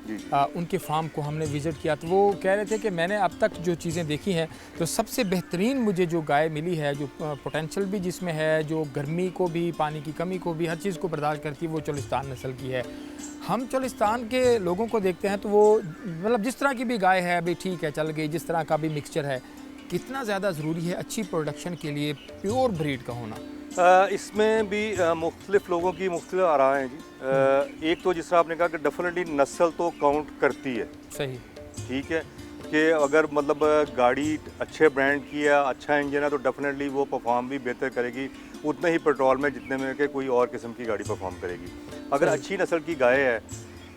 उनके फार्म को हमने विज़िट किया, तो वो कह रहे थे कि मैंने अब तक जो चीज़ें देखी हैं तो सबसे बेहतरीन मुझे जो गाय मिली है, जो पोटेंशियल भी जिसमें है, जो गर्मी को भी, पानी की कमी को भी, हर चीज़ को बर्दाश्त करती है, वो चोलिस्तान नस्ल की है। हम चोलिस्तान के लोगों को देखते हैं तो वो मतलब जिस तरह की भी गाय है अभी ठीक है, चल गई, जिस तरह का भी मिक्सचर है, कितना ज़्यादा ज़रूरी है अच्छी प्रोडक्शन के लिए प्योर ब्रीड का होना? इसमें भी मुख्तलिफ लोगों की मुख्तलिफ आराएँ हैं जी। एक तो जिस तरह आपने कहा कि डेफिनेटली नस्ल तो काउंट करती है, सही, ठीक है, कि अगर मतलब गाड़ी अच्छे ब्रांड की है, अच्छा इंजन है, तो डेफिनेटली वो परफॉर्म भी बेहतर करेगी उतने ही पेट्रोल में जितने में कि कोई और किस्म की गाड़ी परफॉर्म करेगी। अगर अच्छी नस्ल की गाय है,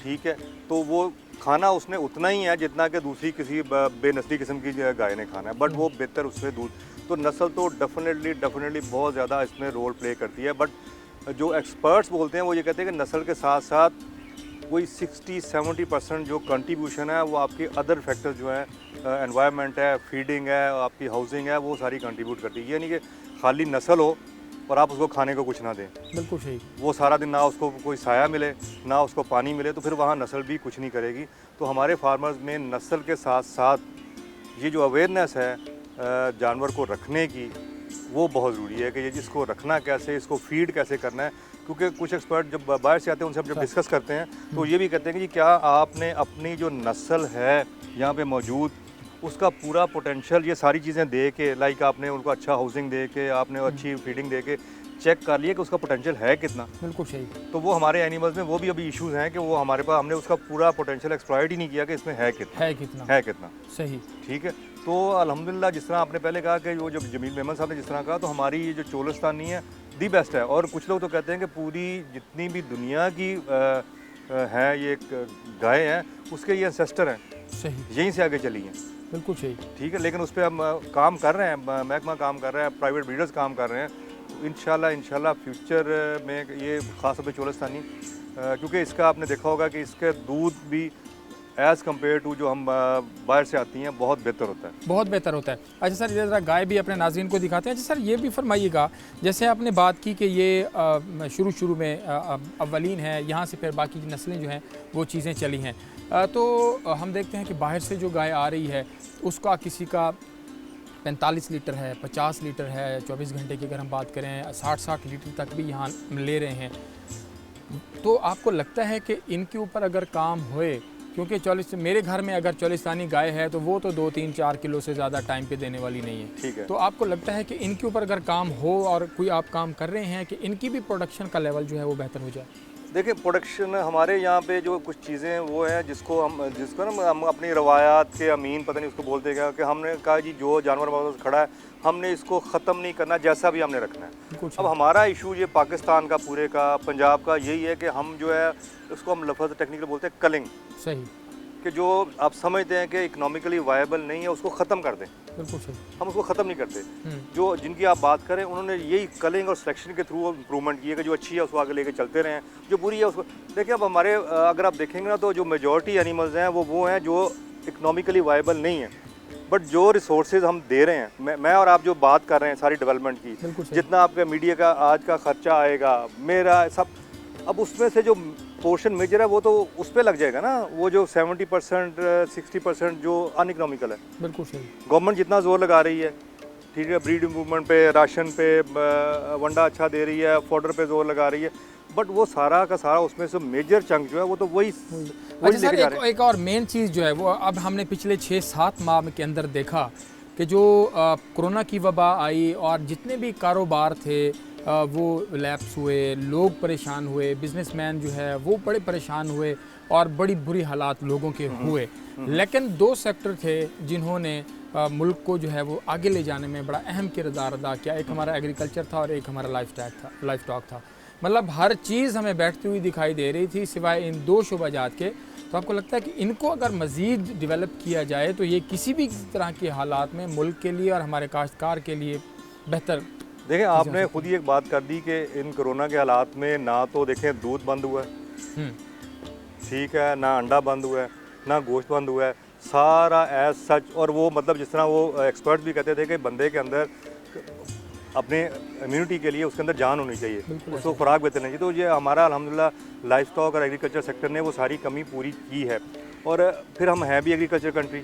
ठीक है, तो वो खाना उसने उतना ही है जितना कि दूसरी किसी बेनस्ली किस्म की गाय ने खाना है, बट वो बेहतर उसमें दूध, तो नस्ल तो डेफिनेटली बहुत ज़्यादा इसमें रोल प्ले करती है। बट जो एक्सपर्ट्स बोलते हैं वो ये कहते हैं कि नस्ल के साथ साथ कोई 60-70% जो कंट्रीब्यूशन है वो आपके अदर फैक्टर्स जो हैं, एनवायरनमेंट है, फीडिंग है, आपकी हाउसिंग है, वो सारी कंट्रीब्यूट करती है। ये नहीं कि खाली नस्ल हो और आप उसको खाने को कुछ ना दें। बिल्कुल सही। वो सारा दिन ना उसको कोई साया मिले, ना उसको पानी मिले, तो फिर वहाँ नस्ल भी कुछ नहीं करेगी। तो हमारे फार्मर्स में नस्ल के साथ साथ ये जो अवेयरनेस है जानवर को रखने की, वो बहुत ज़रूरी है कि ये इसको रखना कैसे, इसको फीड कैसे करना है। क्योंकि कुछ एक्सपर्ट जब बाहर से आते हैं उनसे हम जब डिस्कस करते हैं तो ये भी कहते हैं कि क्या आपने अपनी जो नस्ल है यहाँ पे मौजूद, उसका पूरा पोटेंशियल ये सारी चीज़ें दे के, लाइक आपने उनको अच्छा हाउसिंग दे के, आपने अच्छी फीडिंग दे के चेक कर लिया कि उसका पोटेंशियल है कितना। बिल्कुल सही। तो वो हमारे एनिमल्स में वो भी अभी इश्यूज़ हैं कि वो हमारे पास, हमने उसका पूरा पोटेंशियल एक्सप्लॉइट ही नहीं किया कि इसमें है कितना। सही, ठीक है। तो अल्हम्दुलिल्लाह जिस तरह आपने पहले कहा कि वो जब जमील मेमन साहब ने जिस तरह कहा, तो हमारी ये जो चोलस्तानी है दी बेस्ट है। और कुछ लोग तो कहते हैं कि पूरी जितनी भी दुनिया की है ये गाय हैं, उसके ये एंसेस्टर हैं, सही, यहीं से आगे चली हैं। बिल्कुल सही, ठीक है। लेकिन उस पर हम काम कर रहे हैं, महकमा काम कर रहा है, प्राइवेट ब्रीडर्स काम कर रहे हैं। तो इंशाल्लाह फ्यूचर में ये ख़ास तौर पर चोलस्तानी, क्योंकि इसका आपने देखा होगा कि इसके दूध भी एज़ कम्पेयर टू जो हम बाहर से आती हैं बहुत बेहतर होता है। अच्छा सर, ये ज़रा गाय भी अपने नाज़रीन को दिखाते हैं। अच्छा सर, ये भी फरमाइएगा, जैसे आपने बात की कि ये शुरू में अव्वलीन है, यहाँ से फिर बाकी की नस्लें जो हैं वो चीज़ें चली हैं, तो हम देखते हैं कि बाहर से जो गाय आ रही है उसका किसी का 45 लीटर है, 50 लीटर है, 24 घंटे की अगर हम बात करें 60 लीटर तक भी यहाँ ले रहे हैं। तो आपको लगता है कि इनके ऊपर अगर काम होए, क्योंकि 40 मेरे घर में अगर चौलिस्तानी गाय है तो वो तो 2-3-4 किलो से ज़्यादा टाइम पे देने वाली नहीं है, ठीक है। तो आपको लगता है कि इनके ऊपर अगर काम हो और कोई आप काम कर रहे हैं कि इनकी भी प्रोडक्शन का लेवल जो है वो बेहतर हो जाए? देखिए, प्रोडक्शन हमारे यहाँ पे जो कुछ चीज़ें वो हैं जिसको ना हम अपनी रवायात के अमीन पता नहीं उसको बोलते हैं क्या, कि हमने कहा जी जो जानवर हमारे पास खड़ा है हमने इसको ख़त्म नहीं करना, जैसा भी हमने रखना है। अब हमारा इशू ये पाकिस्तान का पूरे का पंजाब का यही है कि हम जो है उसको हम लफ्ज़ टेक्निकली बोलते हैं कलिंग, सही, कि जो आप समझते हैं कि इकोनॉमिकली वायबल नहीं है उसको ख़त्म कर दें। बिल्कुल सही। हम उसको ख़त्म नहीं करते। जो जिनकी आप बात करें उन्होंने यही कलिंग और सिलेक्शन के थ्रू इम्प्रूवमेंट किए कि जो अच्छी है उसको आगे लेके चलते रहें, जो बुरी है उसको देखिए। अब हमारे अगर आप देखेंगे ना तो जो मेजॉरिटी एनिमल्स हैं वो हैं जो इकोनॉमिकली वायबल नहीं है, बट जो रिसोर्सेज हम दे रहे हैं, मैं और आप जो बात कर रहे हैं सारी डेवलपमेंट की, जितना आपका मीडिया का आज का खर्चा आएगा, मेरा सब, अब उसमें से जो पोर्शन मेजर है वो तो उस पर लग जाएगा ना, वो जो 70% 60% जो अनइकोनॉमिकल है। बिल्कुल सही। गवर्नमेंट जितना जोर लगा रही है, ठीक है, ब्रीड इम्प्रूवमेंट पे, राशन पे, वंडा अच्छा दे रही है, फॉडर पे जोर लगा रही है, बट वो सारा का सारा उसमें से मेजर चंक जो है वो तो वही अच्छा सर, एक और मेन चीज़ जो है वो अब हमने पिछले 6-7 माह के अंदर देखा कि जो कोरोना की वबा आई और जितने भी कारोबार थे वो लैप्स हुए, लोग परेशान हुए, बिजनेसमैन जो है वो बड़े परेशान हुए और बड़ी बुरी हालात लोगों के हुए। लेकिन 2 सेक्टर थे जिन्होंने मुल्क को जो है वो आगे ले जाने में बड़ा अहम किरदार अदा किया। एक हमारा एग्रीकल्चर था और एक हमारा लाइफ स्टॉक था। मतलब हर चीज़ हमें बैठती हुई दिखाई दे रही थी सिवाय इन 2 शोबाजात के। तो आपको लगता है कि इनको अगर मज़ीद डेवलप किया जाए तो ये किसी भी तरह के हालात में मुल्क के लिए और हमारे काश्तकार के लिए बेहतर? देखें, आपने खुद ही एक बात कर दी कि इन कोरोना के हालात में ना तो देखें दूध बंद हुआ है, ठीक है, ना अंडा बंद हुआ है, ना गोश्त बंद हुआ है, सारा एज सच। और वो मतलब जिस तरह वो एक्सपर्ट भी कहते थे कि बंदे के अंदर अपने इम्यूनिटी के लिए उसके अंदर जान होनी चाहिए, उसको खुराक बेहतर नहीं चाहिए। तो ये हमारा अल्हम्दुलिल्लाह लाइफ स्टॉक और एग्रीकल्चर सेक्टर ने वो सारी कमी पूरी की है। और फिर हम हैं भी एग्रीकल्चर कंट्री,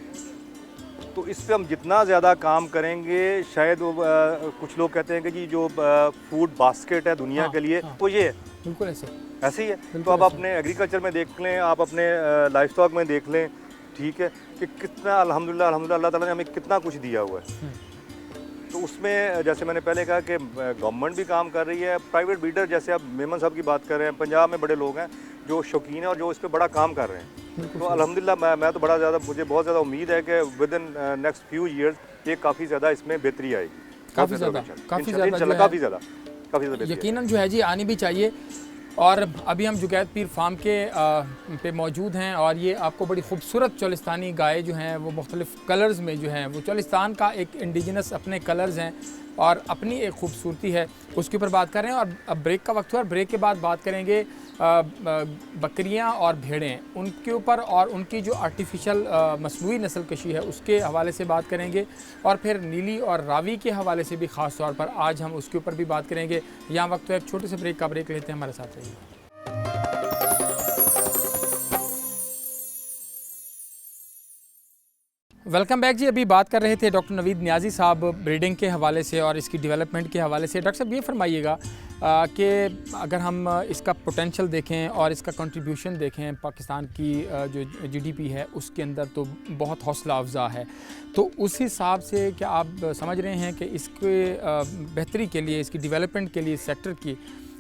तो इस पर हम जितना ज़्यादा काम करेंगे शायद वो कुछ लोग कहते हैं कि जी जो फूड बास्केट है दुनिया के लिए वो ये है। बिल्कुल ऐसे ही है। तो आप अपने एग्रीकल्चर में देख लें, आप अपने लाइफ स्टॉक में देख लें, ठीक है, कि कितना अल्हम्दुलिल्लाह अल्लाह ताला ने हमें कितना कुछ दिया हुआ है। तो उसमें जैसे मैंने पहले कहा कि गवर्नमेंट भी काम कर रही है, प्राइवेट ब्रीडर जैसे आप मेमन साहब की बात कर रहे हैं, पंजाब में बड़े लोग हैं जो शौकीन है और जो इस पर बड़ा काम कर रहे हैं। तो अल्हम्दुलिल्लाह मैं तो मुझे बहुत ज़्यादा उम्मीद है कि with in next few years ये काफ़ी ज़्यादा इसमें बेहतरी आएगी, काफ़ी ज़्यादा यकीनन जो है जी आनी भी चाहिए। और अभी हम जुगैत पीर फार्म के पे मौजूद हैं और ये आपको बड़ी खूबसूरत चौलिस्तानी गाय जो हैं वो मुख्तलिफ़ कलर्स में जो हैं वो चौलिस्तान का एक इंडिजिनस अपने कलर्स हैं और अपनी एक खूबसूरती है, उसके ऊपर बात कर रहे हैं। और अब ब्रेक का वक्त हुआ और ब्रेक के बाद बात करेंगे बकरियां और भेड़ें, उनके ऊपर और उनकी जो आर्टिफिशियल मसनूई नस्ल कशी है उसके हवाले से बात करेंगे। और फिर नीली और रावी के हवाले से भी ख़ास तौर पर आज हम उसके ऊपर भी बात करेंगे। यहाँ वक्त तो एक छोटे से ब्रेक का ब्रेक लेते हैं, हमारे साथ रहिए। वेलकम बैक जी। अभी बात कर रहे थे डॉक्टर नवीद नियाज़ी साहब ब्रीडिंग के हवाले से और इसकी डेवलपमेंट के हवाले से। डॉक्टर साहब ये फरमाइएगा कि अगर हम इसका पोटेंशियल देखें और इसका कंट्रीब्यूशन देखें पाकिस्तान की जो जीडीपी है उसके अंदर तो बहुत हौसला अफजा है, तो उस हिसाब से क्या आप समझ रहे हैं कि इसके बेहतरी के लिए, इसकी डेवलपमेंट के लिए सेक्टर की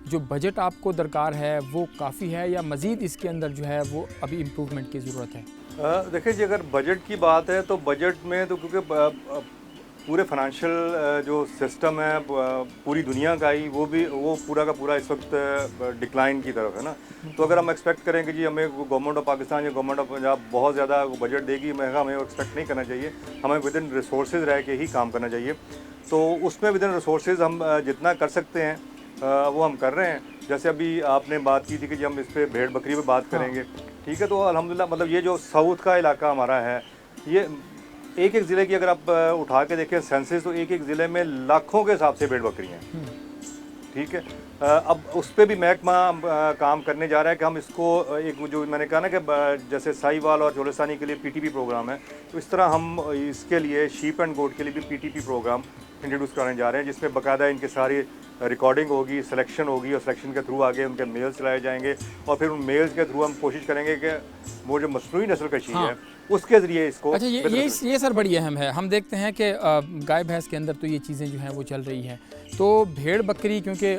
जो बजट आपको दरकार है वो काफ़ी है या मज़ीद इसके अंदर जो है वो अभी इम्प्रूवमेंट की ज़रूरत है? देखिए जी, अगर बजट की बात है तो बजट में तो क्योंकि पूरे फाइनेंशियल जो सिस्टम है पूरी दुनिया का ही वो पूरा का पूरा इस वक्त डिक्लाइन की तरफ है ना। तो अगर हम एक्सपेक्ट करें कि जी हमें गवर्नमेंट ऑफ पाकिस्तान या गवर्नमेंट ऑफ पंजाब बहुत ज़्यादा बजट देगी, हमें एक्सपेक्ट नहीं करना चाहिए। हमें विद इन रिसोर्सेज रह के ही काम करना चाहिए। तो उसमें विद इन रिसोर्सेज हम जितना कर सकते हैं वो हम कर रहे हैं। जैसे अभी आपने बात की थी कि जी हम इस पर भेड़ बकरी पे बात करेंगे, ठीक है, तो अल्हम्दुलिल्लाह मतलब ये जो साउथ का इलाका हमारा है, ये एक एक ज़िले की अगर आप उठा के देखें सेंसस तो एक एक ज़िले में लाखों के हिसाब से भेड़ बकरी हैं, ठीक है। अब उस पर भी महकमा काम करने जा रहा है कि हम इसको एक जो मैंने कहा ना कि जैसे साहिवाल और चोलिस्तानी के लिए पीटीपी प्रोग्राम है, तो इस तरह हम इसके लिए शीप एंड गोट के लिए भी पीटीपी प्रोग्राम इंट्रोड्यूस कराने जा रहे हैं, जिसमें बाकायदा इनके सारी रिकॉर्डिंग होगी, सिलेक्शन होगी और सिलेक्शन के थ्रू आगे उनके मेल्स चलाए जाएंगे और फिर उन मेल्स के थ्रू हम कोशिश करेंगे कि वो जो मसनूई नस्ल कशी है उसके ज़रिए इसको। अच्छा, ये सर बड़ी अहम है। हम देखते हैं कि गाय भैंस के अंदर तो ये चीज़ें जो हैं वो चल रही हैं, तो भेड़ बकरी क्योंकि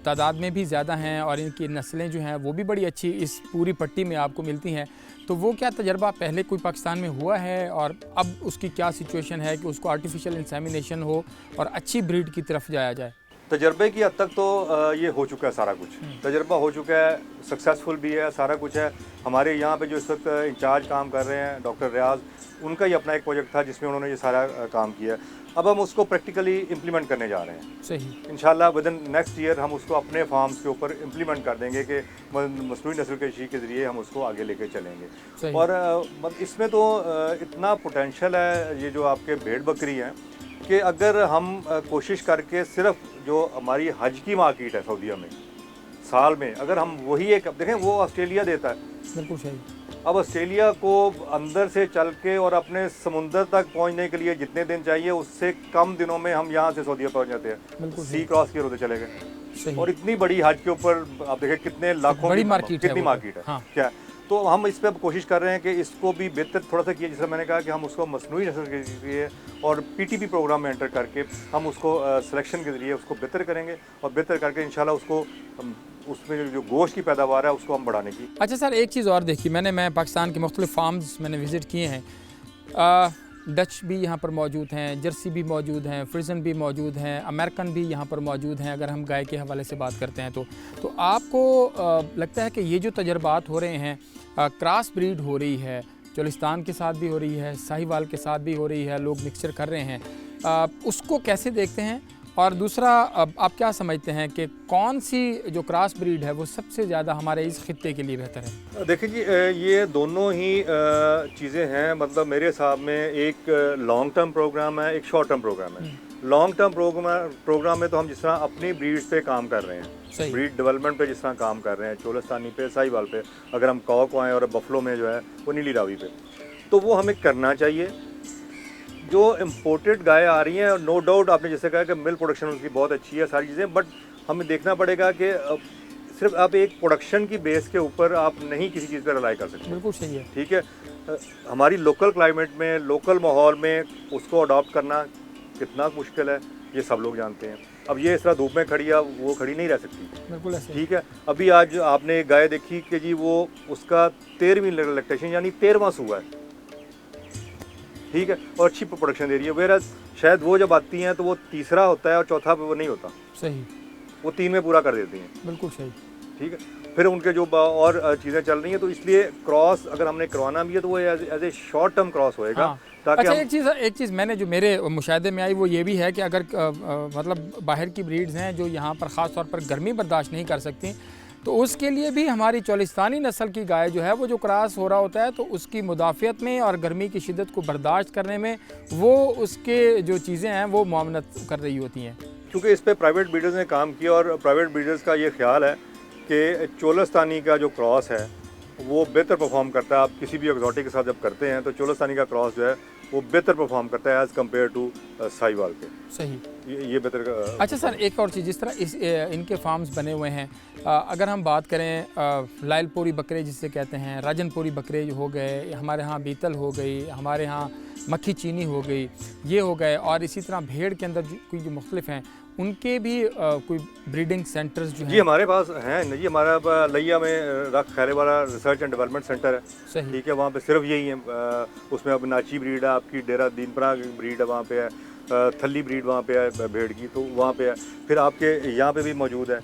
तादाद में भी ज़्यादा हैं और इनकी नस्लें जो हैं वो भी बड़ी अच्छी इस पूरी पट्टी में आपको मिलती हैं, तो वो क्या तजर्बा पहले कोई पाकिस्तान में हुआ है और अब उसकी क्या सिचुएशन है कि उसको आर्टिफिशियल इंसेमिनेशन हो और अच्छी ब्रीड की तरफ जाया जाए? तजर्बे की हद तक तो ये हो चुका है, सारा कुछ तजर्बा हो चुका है, सक्सेसफुल भी है, सारा कुछ है। हमारे यहाँ पे जो इस वक्त इंचार्ज काम कर रहे हैं डॉक्टर रियाज, उनका ही अपना एक प्रोजेक्ट था जिसमें उन्होंने ये सारा काम किया। अब हम उसको प्रैक्टिकली इम्प्लीमेंट करने जा रहे हैं। सही, इंशाल्लाह विद इन नेक्स्ट ईयर हम उसको अपने फार्म्स के ऊपर इम्प्लीमेंट कर देंगे कि मसनूई नस्ल के शी के ज़रिए हम उसको आगे लेके चलेंगे। और इसमें तो इतना पोटेंशल है ये जो आपके भेड़ बकरी हैं कि अगर हम कोशिश करके सिर्फ जो हमारी हज की मार्केट है सऊदीया में साल में, अगर हम वही एक देखें, वो ऑस्ट्रेलिया देता है। बिल्कुल सही। अब ऑस्ट्रेलिया को अंदर से चल के और अपने समुंदर तक पहुंचने के लिए जितने दिन चाहिए उससे कम दिनों में हम यहाँ से सऊदीया पहुंच जाते हैं, सी क्रॉस किए होते चले गए। और इतनी बड़ी हज के ऊपर आप देखें कितने लाखों बड़ी मार्केट कितनी मार्केट है। हाँ। क्या तो हम इस पर कोशिश कर रहे हैं कि इसको भी बेहतर थोड़ा सा किया, जैसे मैंने कहा कि हम उसको मसनूई नस्ल के जरिए और पीटीपी प्रोग्राम में एंटर करके हम उसको सिलेक्शन के ज़रिए उसको बेहतर करेंगे और बेहतर करके इंशाल्लाह उसको उसमें जो गोश्त की पैदावार है उसको हम बढ़ाने की। अच्छा सर, एक चीज़ और देखी मैं पाकिस्तान के मुख्तलिफ फार्म्स मैंने विज़िट किए हैं। डच भी यहाँ पर मौजूद हैं, जर्सी भी मौजूद हैं, फ्रिजन भी मौजूद हैं, अमेरिकन भी यहाँ पर मौजूद हैं, अगर हम गाय के हवाले से बात करते हैं तो आपको लगता है कि ये जो तजर्बात हो रहे हैं, क्रॉस ब्रीड हो रही है, चोलिस्तान के साथ भी हो रही है, साहिवाल के साथ भी हो रही है, लोग मिक्सचर कर रहे हैं, उसको कैसे देखते हैं? और दूसरा, आप क्या समझते हैं कि कौन सी जो क्रॉस ब्रीड है वो सबसे ज़्यादा हमारे इस खित्ते के लिए बेहतर है? देखिए जी, ये दोनों ही चीज़ें हैं। मतलब मेरे हिसाब में एक लॉन्ग टर्म प्रोग्राम है, एक शॉर्ट टर्म प्रोग्राम है। लॉन्ग टर्म प्रोग्राम में तो हम जिस तरह अपनी ब्रीड्स पे काम कर रहे हैं, ब्रीड डेवलपमेंट पे जिस तरह काम कर रहे हैं, चोलिस्तानी पे, साहिवाल पे, अगर हम कॉक आएँ और बफलो में जो है वो नीली रावी पे, तो वो हमें करना चाहिए। जो इम्पोर्टेड गाय आ रही हैं, नो डाउट आपने जैसे कहा कि मिल्क प्रोडक्शन उनकी बहुत अच्छी है, सारी चीज़ें, बट हमें देखना पड़ेगा कि सिर्फ आप एक प्रोडक्शन की बेस के ऊपर आप नहीं किसी चीज़ पर रिलाई कर सकते। बिल्कुल सही है। ठीक है, हमारी लोकल क्लाइमेट में, लोकल माहौल में उसको अडॉप्ट करना कितना मुश्किल है ये सब लोग जानते हैं। अब ये इस तरह धूप में खड़ी है, वो खड़ी नहीं रह सकती। बिल्कुल ऐसे। ठीक है, अभी आज आपने एक गाय देखी कि जी वो उसका 13वीं लैक्टेशन यानी 13वां सूआ है, ठीक है, और अच्छी प्रोडक्शन दे रही है। वेरा शायद वो जब आती हैं तो वो तीसरा होता है और चौथा पे वो नहीं होता। सही, वो 3 में पूरा कर देती हैं। बिल्कुल सही। ठीक है, फिर उनके जो और चीज़ें चल रही हैं, तो इसलिए क्रॉस अगर हमने करवाना भी है तो वो as a short term cross होएगा। हाँ। ताकि अच्छा, एक चीज़ मैंने जो मेरे मुशाहदे में आई वो ये भी है कि अगर मतलब बाहर की ब्रीड्स हैं जो यहाँ पर ख़ास तौर पर गर्मी बर्दाश्त नहीं कर सकती, तो उसके लिए भी हमारी चोलिस्तानी नस्ल की गाय जो है वो जो क्रॉस हो रहा होता है, तो उसकी मुदाफ़ियत में और गर्मी की शिद्दत को बर्दाश्त करने में वो उसके जो चीज़ें हैं वो मुआवनत कर रही होती हैं। क्योंकि इस पर प्राइवेट ब्रीडर्स ने काम किया और प्राइवेट ब्रीडर्स का ये ख्याल है कि चोलिस्तानी का जो क्रॉस है वो बेहतर परफॉर्म करता है। आप किसी भी एक्जॉटिक के साथ जब करते हैं तो चोलिस्तानी का क्रॉस जो है वो बेहतर परफॉर्म करता है एज़ कम्पेयर टू साहिवाल के। सही, ये बेहतर। अच्छा सर, एक और चीज़, जिस तरह इनके फार्म्स बने हुए हैं, अगर हम बात करें लायलपुरी बकरे जिसे कहते हैं, राजनपुरी बकरे हो गए, हमारे यहाँ बीतल हो गई, हमारे यहाँ मक्खी चीनी हो गई, ये हो गए, और इसी तरह भेड़ के अंदर कोई जो मुख्तलिफ हैं उनके भी कोई ब्रीडिंग सेंटर्स जो हैं? जी हमारे पास हैं जी, हमारा लिया में रख खैरे वाला रिसर्च एंड डेवलपमेंट सेंटर है। सही, ठीक है, वहाँ पे सिर्फ यही है। उसमें अब नाची ब्रीड है, आपकी डेरा दीनपरा ब्रीड है, वहाँ पे है थली ब्रीड वहाँ पे है भेड़ की, तो वहाँ पे है। फिर आपके यहाँ पे भी मौजूद है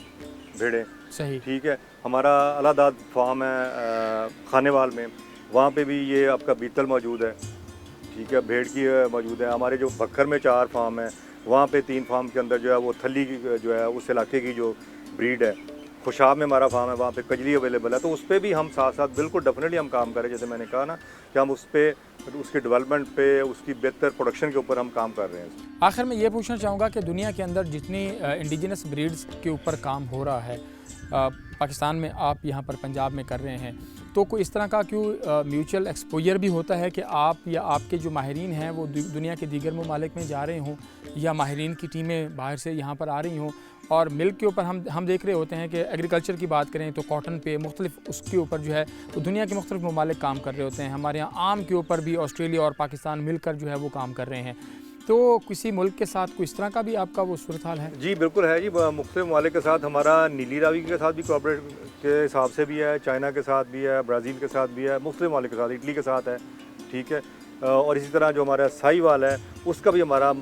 भेड़ें। सही, ठीक है, हमारा अलादाद फार्म है खानेवाल में, वहाँ पे भी ये आपका बीतल मौजूद है। ठीक है, भेड़ की मौजूद है। हमारे जो बखर में 4 फार्म है, वहाँ पे 3 फार्म के अंदर जो है वो थली की जो है उस इलाके की जो ब्रीड है खुशाब में हमारा फार्म है, वहाँ पे कजली अवेलेबल है, तो उस पर भी हम साथ साथ बिल्कुल डेफिनेटली हम काम करें। जैसे मैंने कहा ना कि हम उस पर उसकी डेवलपमेंट पे, उसकी बेहतर प्रोडक्शन के ऊपर हम काम कर रहे हैं। आखिर में ये पूछना चाहूँगा कि दुनिया के अंदर जितनी इंडिजिनस ब्रीड्स के ऊपर काम हो रहा है, पाकिस्तान में आप यहाँ पर पंजाब में कर रहे हैं, तो कोई इस तरह का क्यों म्यूचुअल एक्सपोजर भी होता है कि आप या आपके जो माहिरीन हैं वो दुनिया के दीगर ममालिक में जा रहे हों, या माहिरीन की टीमें बाहर से यहाँ पर आ रही हों, और मिल्क के ऊपर हम देख रहे होते हैं कि एग्रीकल्चर की बात करें तो कॉटन पे मुख्तलिफ उसके ऊपर जो है वो दुनिया के मुख्तलिफ ममालिक काम कर रहे होते हैं। हमारे यहाँ आम के ऊपर भी ऑस्ट्रेलिया और पाकिस्तान मिलकर जो है वो काम कर रहे हैं। तो किसी मुल्क के साथ कोई इस तरह का भी आपका वो सूरत हाल है? जी बिल्कुल है जी, मुख्तलिफ ममालिक के साथ हमारा नीली रावी के साथ भी कोऑपरेट के हिसाब से भी है, चाइना के साथ भी है, ब्राज़ील के साथ भी है, मुख्तलिफ ममालिक के साथ, इटली के साथ है, ठीक है। और इसी तरह जो हमारा साहिवाल है उसका भी हमारा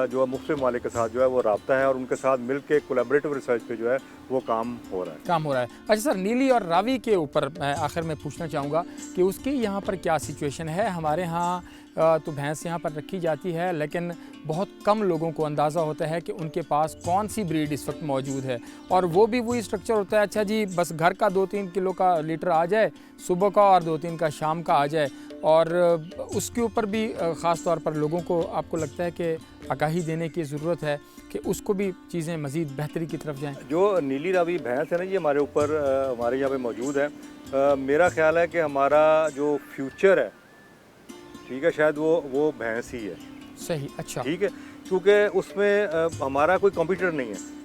जो मुख्तलिफ ममालिक के साथ जो है वो राब्ता है, और उनके साथ मिल के कोलैबोरेटिव रिसर्च पे जो है वो काम हो रहा है। अच्छा सर, नीली और रावी के ऊपर मैं आखिर में पूछना चाहूँगा कि उसकी यहाँ पर क्या सिचुएशन है। हमारे यहाँ तो भैंस यहाँ पर रखी जाती है, लेकिन बहुत कम लोगों को अंदाज़ा होता है कि उनके पास कौन सी ब्रीड इस वक्त मौजूद है, और वो भी वही स्ट्रक्चर होता है, अच्छा जी बस घर का 2-3 किलो का लीटर आ जाए सुबह का और 2-3 का शाम का आ जाए, और उसके ऊपर भी ख़ास तौर पर लोगों को आपको लगता है कि आगाही देने की ज़रूरत है कि उसको भी चीज़ें मज़ीद बेहतरी की तरफ जाएँ। जो नीली रावी भैंस है ना, ये हमारे ऊपर हमारे यहाँ पे मौजूद है। मेरा ख्याल है कि हमारा जो फ्यूचर है, ठीक है, शायद वो भैंस ही है। सही, अच्छा, ठीक है, क्योंकि उसमें हमारा कोई कंपटीटर नहीं है।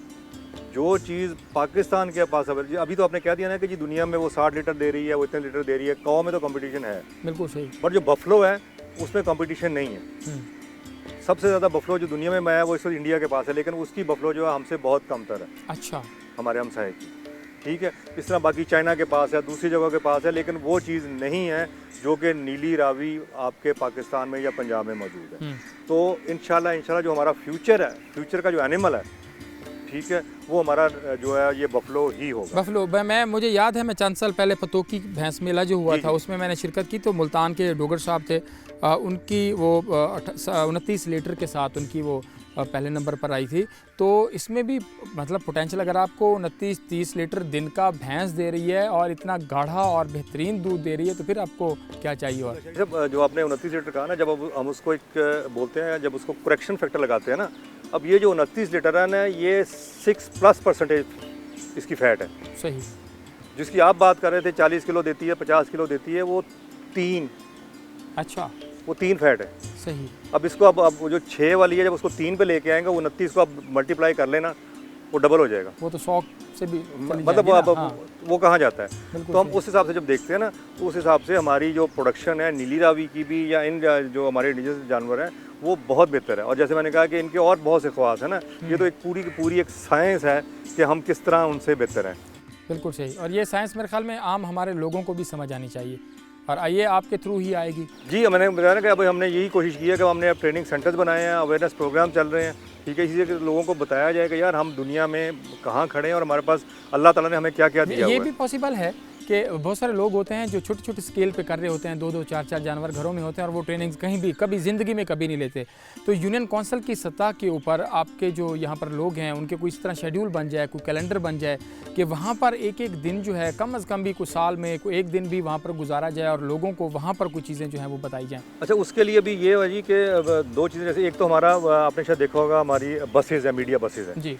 जो चीज़ पाकिस्तान के पास अभी तो आपने कह दिया ना कि जी दुनिया में वो 60 लीटर दे रही है, वो इतने लीटर दे रही है, काऊ में तो कंपटीशन है, बिल्कुल सही। पर जो बफलो है उसमें कंपटीशन नहीं है। सबसे ज़्यादा बफलो जो दुनिया में है वो इस वक्त इंडिया के पास है, लेकिन उसकी बफलो जो है हमसे बहुत कमतर है। अच्छा, हमारे हमसाए की, ठीक है। इस तरह बाकी चाइना के पास है, दूसरी जगह के पास है, लेकिन वो चीज़ नहीं है जो कि नीली रावी आपके पाकिस्तान में या पंजाब में मौजूद है। तो इंशाल्लाह जो हमारा फ्यूचर है, फ्यूचर का जो एनिमल है, ठीक है, वो हमारा जो है ये बफलो ही होगा। बफलो, मुझे याद है मैं चंद साल पहले पतोकी भैंस मेला जो हुआ था उसमें मैंने शिरकत की, तो मुल्तान के डोगर साहब थे, उनकी वो 29 लीटर के साथ उनकी वो पहले नंबर पर आई थी। तो इसमें भी मतलब पोटेंशियल, अगर आपको 29-30 लीटर दिन का भैंस दे रही है और इतना गाढ़ा और बेहतरीन दूध दे रही है, तो फिर आपको क्या चाहिए? और जब जो आपने 29 लीटर कहा ना, जब हम उसको एक बोलते हैं, जब उसको करेक्शन फैक्टर लगाते हैं ना, अब ये जो 29 लीटर है ना, ये 6+% इसकी फ़ैट है। सही। जिसकी आप बात कर रहे थे 40 किलो देती है, 50 किलो देती है, वो 3। अच्छा, वो 3 फैट है। सही। अब इसको अब वो जो 6 वाली है, जब उसको 3 पे लेके आएंगे, वो 29 को आप मल्टीप्लाई कर लेना, वो डबल हो जाएगा। वो तो 100 से भी मतलब वो कहाँ जाता है। तो हम उस हिसाब से जब देखते हैं ना, तो उस हिसाब से हमारी जो प्रोडक्शन है नीली रावी की भी, या इन जो हमारे इंडिजिनस जानवर हैं, वो बहुत बेहतर है। और जैसे मैंने कहा कि इनके और बहुत से ख्वास है ना, ये तो एक पूरी की पूरी एक साइंस है कि हम किस तरह उनसे बेहतर हैं। बिल्कुल सही। और ये साइंस मेरे ख्याल में आम हमारे लोगों को भी समझ आनी चाहिए, और आइए आपके थ्रू ही आएगी। जी, मैंने बताया ना कि अब हमने यही कोशिश की है कि हमने अब ट्रेनिंग सेंटर्स बनाए हैं, अवेयरनेस प्रोग्राम चल रहे हैं, ठीक है, इसी से लोगों को बताया जाए कि यार हम दुनिया में कहाँ खड़े हैं और हमारे पास अल्लाह ताला ने हमें क्या क्या दिया हुआ है। ये भी पॉसिबल है कि बहुत सारे लोग होते हैं जो छोटे छोटे स्केल पे कर रहे होते हैं, 2-2, 4-4 जानवर घरों में होते हैं, और वो ट्रेनिंग कहीं भी कभी ज़िंदगी में कभी नहीं लेते। तो यूनियन काउंसिल की सतह के ऊपर आपके जो यहाँ पर लोग हैं उनके कोई इस तरह शेड्यूल बन जाए, कोई कैलेंडर बन जाए कि वहाँ पर एक एक दिन जो है कम अज़ कम भी कुछ साल में कोई एक दिन भी वहाँ पर गुजारा जाए और लोगों को वहाँ पर कुछ चीज़ें जो हैं वो बताई जाएँ। अच्छा, उसके लिए भी ये है जी कि 2 चीज़ें, जैसे एक तो हमारा आपने शायद देखा होगा, हमारी बसेज़ है, मीडिया बसेज़ हैं जी,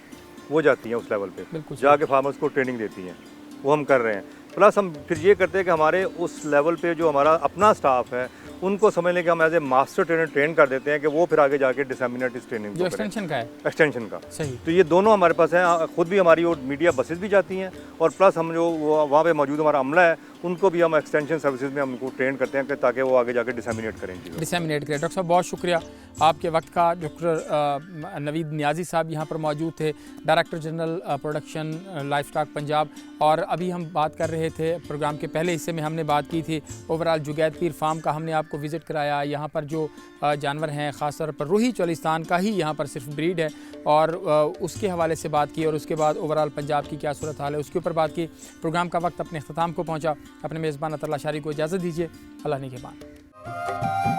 वो जाती हैं उस लेवल पे, बिल्कुल जाके फार्मर्स को ट्रेनिंग देती हैं, वो हम कर रहे हैं। प्लस हम फिर ये करते हैं कि हमारे उस लेवल पे जो हमारा अपना स्टाफ है उनको समझ लें कि हम as a master trainer train कर देते हैं कि वो फिर आगे जाके डिसेमिनेट इस ट्रेनिंग जो एक्सटेंशन का है, एक्सटेंशन का। सही। तो ये दोनों हमारे पास हैं, खुद भी हमारी वो मीडिया बसेस भी जाती हैं, और प्लस हम जो वहाँ पे मौजूद हमारा अमला है उनको भी हम एक्सटेंशन सर्विसेज में हमको ट्रेन करते हैं कि ताकि वो आगे जाके डिसेमिनेट करें। डॉक्टर साहब बहुत शुक्रिया आपके वक्त का। डॉक्टर नवीद नियाजी साहब यहाँ पर मौजूद थे, director general production life stock Punjab. और अभी हम बात कर रहे थे, प्रोग्राम के पहले हिस्से में हमने बात की थी ओवरऑल जुगैद पीर फार्म का, हमने आपको विज़िट कराया। यहाँ पर जो जानवर हैं ख़ास तौर पर रूही चोलिस्तान का ही यहाँ पर सिर्फ ब्रीड है, और उसके हवाले से बात की, और उसके बाद ओवरऑल पंजाब की क्या सूरत हाल है उसके ऊपर बात की। प्रोग्राम का वक्त अपने अख्ताम को पहुँचा। अपने मेज़बान अतरल्ला शारी को इजाज़त दीजिए। अल्लाह निगहबान।